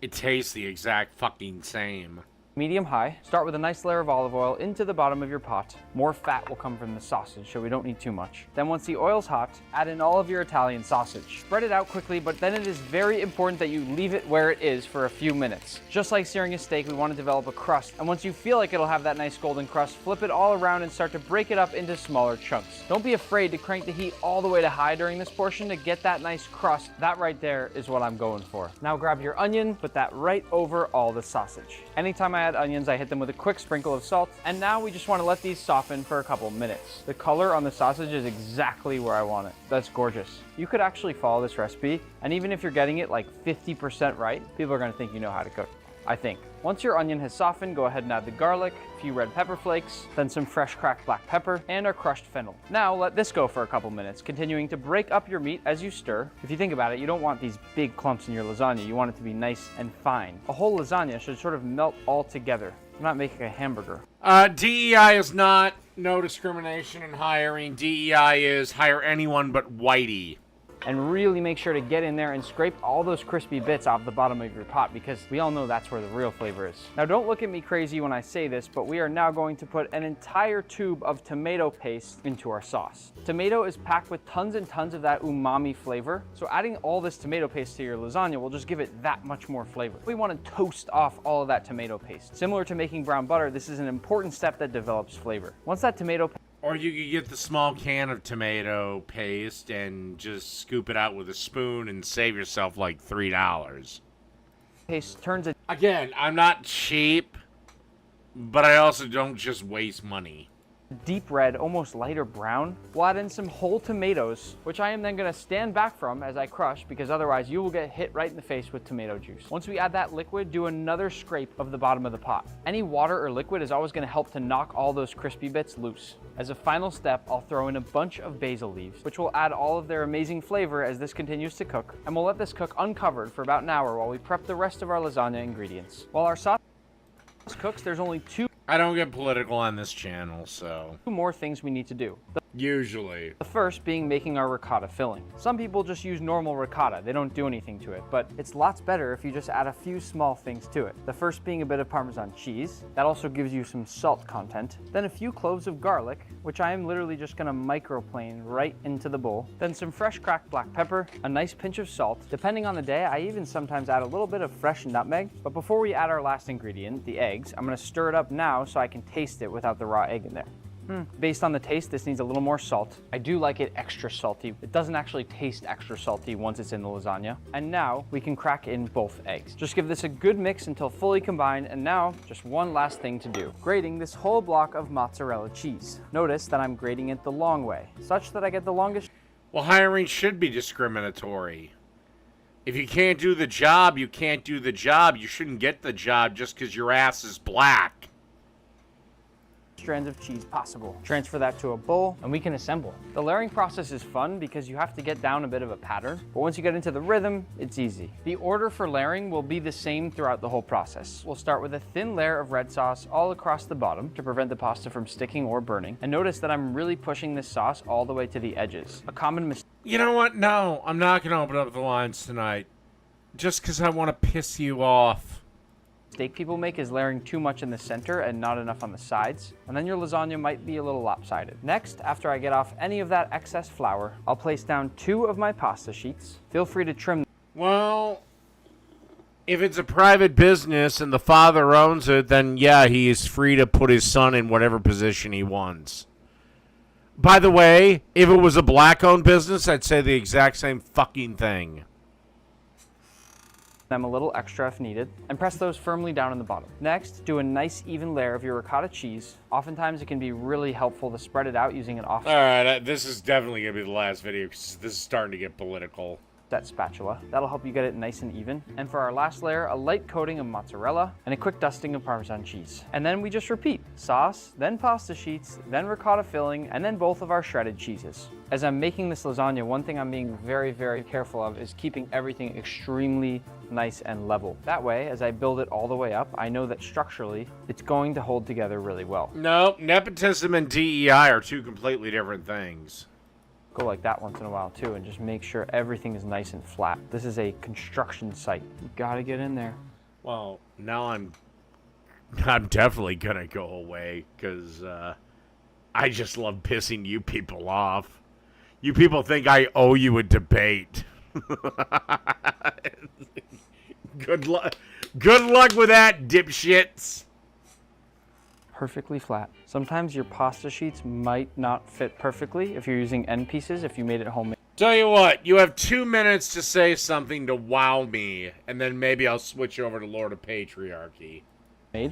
It tastes the exact fucking same. Medium high. Start with a nice layer of olive oil into the bottom of your pot. More fat will come from the sausage, so we don't need too much. Then once the oil's hot, add in all of your Italian sausage. Spread it out quickly, but then it is very important that you leave it where it is for a few minutes. Just like searing a steak, we want to develop a crust, and once you feel like it'll have that nice golden crust, flip it all around and start to break it up into smaller chunks. Don't be afraid to crank the heat all the way to high during this portion to get that nice crust. That right there is what I'm going for. Now grab your onion, put that right over all the sausage. Anytime I add onions, I hit them with a quick sprinkle of salt, and now we just want to let these soften for a couple minutes. The color on the sausage is exactly where I want it. That's gorgeous. You could actually follow this recipe, and even if you're getting it like 50% right, people are going to think you know how to cook. I think. Once your onion has softened, go ahead and add the garlic, a few red pepper flakes, then some fresh cracked black pepper, and our crushed fennel. Now let this go for a couple minutes, continuing to break up your meat as you stir. If you think about it, you don't want these big clumps in your lasagna. You want it to be nice and fine. A whole lasagna should sort of melt all together. I'm not making a hamburger. DEI is not no discrimination in hiring. DEI is hire anyone but whitey. And really make sure to get in there and scrape all those crispy bits off the bottom of your pot, because we all know that's where the real flavor is. Now don't look at me crazy when I say this, but we are now going to put an entire tube of tomato paste into our sauce. Tomato is packed with tons and tons of that umami flavor, so adding all this tomato paste to your lasagna will just give it that much more flavor. We want to toast off all of that tomato paste. Similar to making brown butter, this is an important step that develops flavor. Once that tomato paste... Or you could get the small can of tomato paste and just scoop it out with a spoon and save yourself like $3. Paste turns it... Again, I'm not cheap, but I also don't just waste money. Deep red, almost lighter brown. We'll add in some whole tomatoes, which I am then going to stand back from as I crush, because otherwise you will get hit right in the face with tomato juice. Once we add that liquid, do another scrape of the bottom of the pot. Any water or liquid is always going to help to knock all those crispy bits loose. As a final step, I'll throw in a bunch of basil leaves, which will add all of their amazing flavor as this continues to cook, and we'll let this cook uncovered for about an hour while we prep the rest of our lasagna ingredients. While our sauce cooks, there's only 2 I don't get political on this channel, so... more things we need to do. Usually. The first being making our ricotta filling. Some people just use normal ricotta, they don't do anything to it, but it's lots better if you just add a few small things to it. The first being a bit of Parmesan cheese, that also gives you some salt content, then a few cloves of garlic, which I am literally just gonna microplane right into the bowl, then some fresh cracked black pepper, a nice pinch of salt. Depending on the day, I even sometimes add a little bit of fresh nutmeg, but before we add our last ingredient, the eggs, I'm gonna stir it up now so I can taste it without the raw egg in there. Based on the taste, this needs a little more salt. I do like it extra salty. It doesn't actually taste extra salty once it's in the lasagna. And now we can crack in both eggs. Just give this a good mix until fully combined, and now just one last thing to do. Grating this whole block of mozzarella cheese. Notice that I'm grating it the long way, such that I get the longest. Well, hiring should be discriminatory. If you can't do the job, you can't do the job. You shouldn't get the job just because your ass is black. Strands of cheese possible. Transfer that to a bowl and we can assemble. The layering process is fun because you have to get down a bit of a pattern, but once you get into the rhythm, it's easy. The order for layering will be the same throughout the whole process. We'll start with a thin layer of red sauce all across the bottom to prevent the pasta from sticking or burning. And notice that I'm really pushing this sauce all the way to the edges. A common mistake. You know what? No, I'm not going to open up the lines tonight. Just because I want to piss you off. Mistake people make is layering too much in the center and not enough on the sides, and then your lasagna might be a little lopsided. Next, after I get off any of that excess flour, I'll place down 2 of my pasta sheets. Feel free to trim. Well, if it's a private business and the father owns it, then yeah, he is free to put his son in whatever position he wants. By the way, if it was a black-owned business, I'd say the exact same fucking thing. Them a little extra if needed, and press those firmly down in the bottom. Next, do a nice even layer of your ricotta cheese. Oftentimes it can be really helpful to spread it out using an offset. Alright, this is definitely going to be the last video because this is starting to get political. That spatula. That'll help you get it nice and even. And for our last layer, a light coating of mozzarella and a quick dusting of Parmesan cheese. And then we just repeat. Sauce, then pasta sheets, then ricotta filling, and then both of our shredded cheeses. As I'm making this lasagna, one thing I'm being very, very careful of is keeping everything extremely nice and level. That way, as I build it all the way up, I know that structurally, it's going to hold together really well. No, nepotism and DEI are two completely different things. Go like that once in a while too, and just make sure everything is nice and flat. This is a construction site. You gotta get in there. Well, now I'm definitely gonna go away, because I just love pissing you people off. You people think I owe you a debate. Good luck with that, dipshits. Perfectly flat. Sometimes your pasta sheets might not fit perfectly if you're using end pieces, if you made it homemade. Tell you what, you have 2 minutes to say something to wow me, and then maybe I'll switch over to Lord of Patriarchy.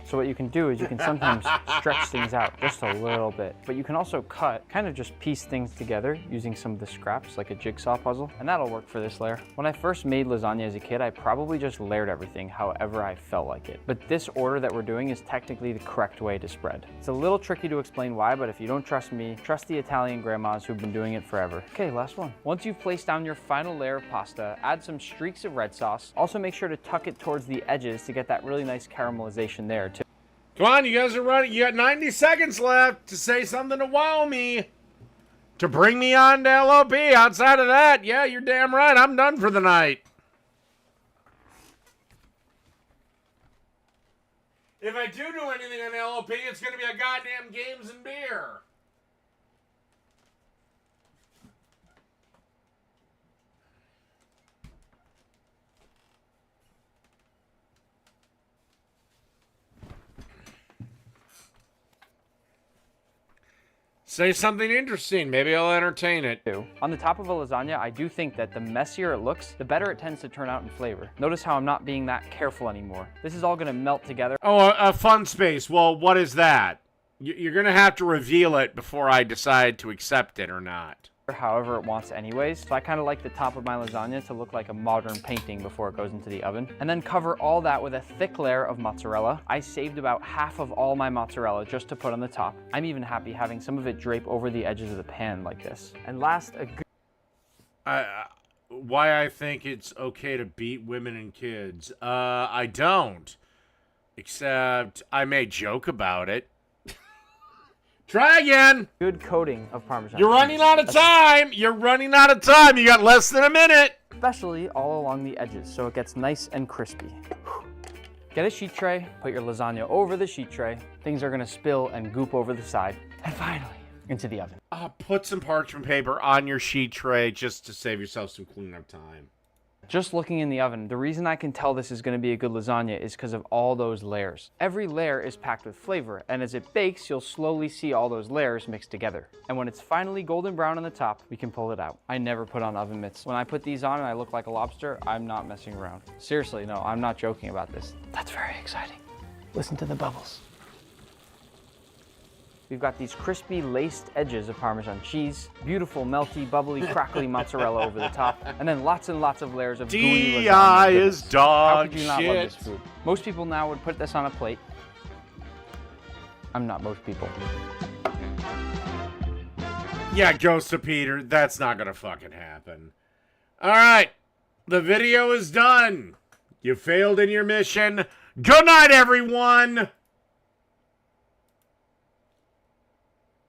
So what you can do is you can sometimes stretch things out just a little bit, but you can also cut, kind of just piece things together using some of the scraps like a jigsaw puzzle, and that'll work for this layer. When I first made lasagna as a kid, I probably just layered everything however I felt like it. But this order that we're doing is technically the correct way to spread. It's a little tricky to explain why, but if you don't trust me, trust the Italian grandmas who've been doing it forever. Okay, last one. Once you've placed down your final layer of pasta, add some streaks of red sauce. Also make sure to tuck it towards the edges to get that really nice caramelization there too. Come on, you guys are running. You got 90 seconds left to say something to wow me. To bring me on to LOP. Outside of that, yeah, you're damn right. I'm done for the night. If I do anything on LOP, it's going to be a goddamn games and beer. Say something interesting. Maybe I'll entertain it. On the top of a lasagna, I do think that the messier it looks, the better it tends to turn out in flavor. Notice how I'm not being that careful anymore. This is all going to melt together. Oh, a fun space. Well, what is that? You're going to have to reveal it before I decide to accept it or not. However it wants anyways. So I kind of like the top of my lasagna to look like a modern painting before it goes into the oven. And then cover all that with a thick layer of mozzarella. I saved about half of all my mozzarella just to put on the top. I'm even happy having some of it drape over the edges of the pan like this. And last, a good... Why I think it's okay to beat women and kids. I don't. Except I may joke about it. Try again. Good coating of Parmesan You're cheese. running out of time. You're running out of time. You got less than a minute. Especially all along the edges, so it gets nice and crispy. Get a sheet tray, put your lasagna over the sheet tray. Things are gonna spill and goop over the side. And finally, into the oven. Put some parchment paper on your sheet tray just to save yourself some cleanup time. Just looking in the oven, the reason I can tell this is gonna be a good lasagna is because of all those layers. Every layer is packed with flavor, and as it bakes, you'll slowly see all those layers mixed together. And when it's finally golden brown on the top, we can pull it out. I never put on oven mitts. When I put these on and I look like a lobster, I'm not messing around. Seriously, no, I'm not joking about this. That's very exciting. Listen to the bubbles. We've got these crispy, laced edges of Parmesan cheese, beautiful, melty, bubbly, crackly mozzarella over the top, and then lots and lots of layers of gooey lasagna. DI is dog How could you not love shit. this food? Most people now would put this on a plate. I'm not most people. Yeah, Ghost of Peter, that's not gonna fucking happen. Alright, the video is done. You failed in your mission. Good night, everyone!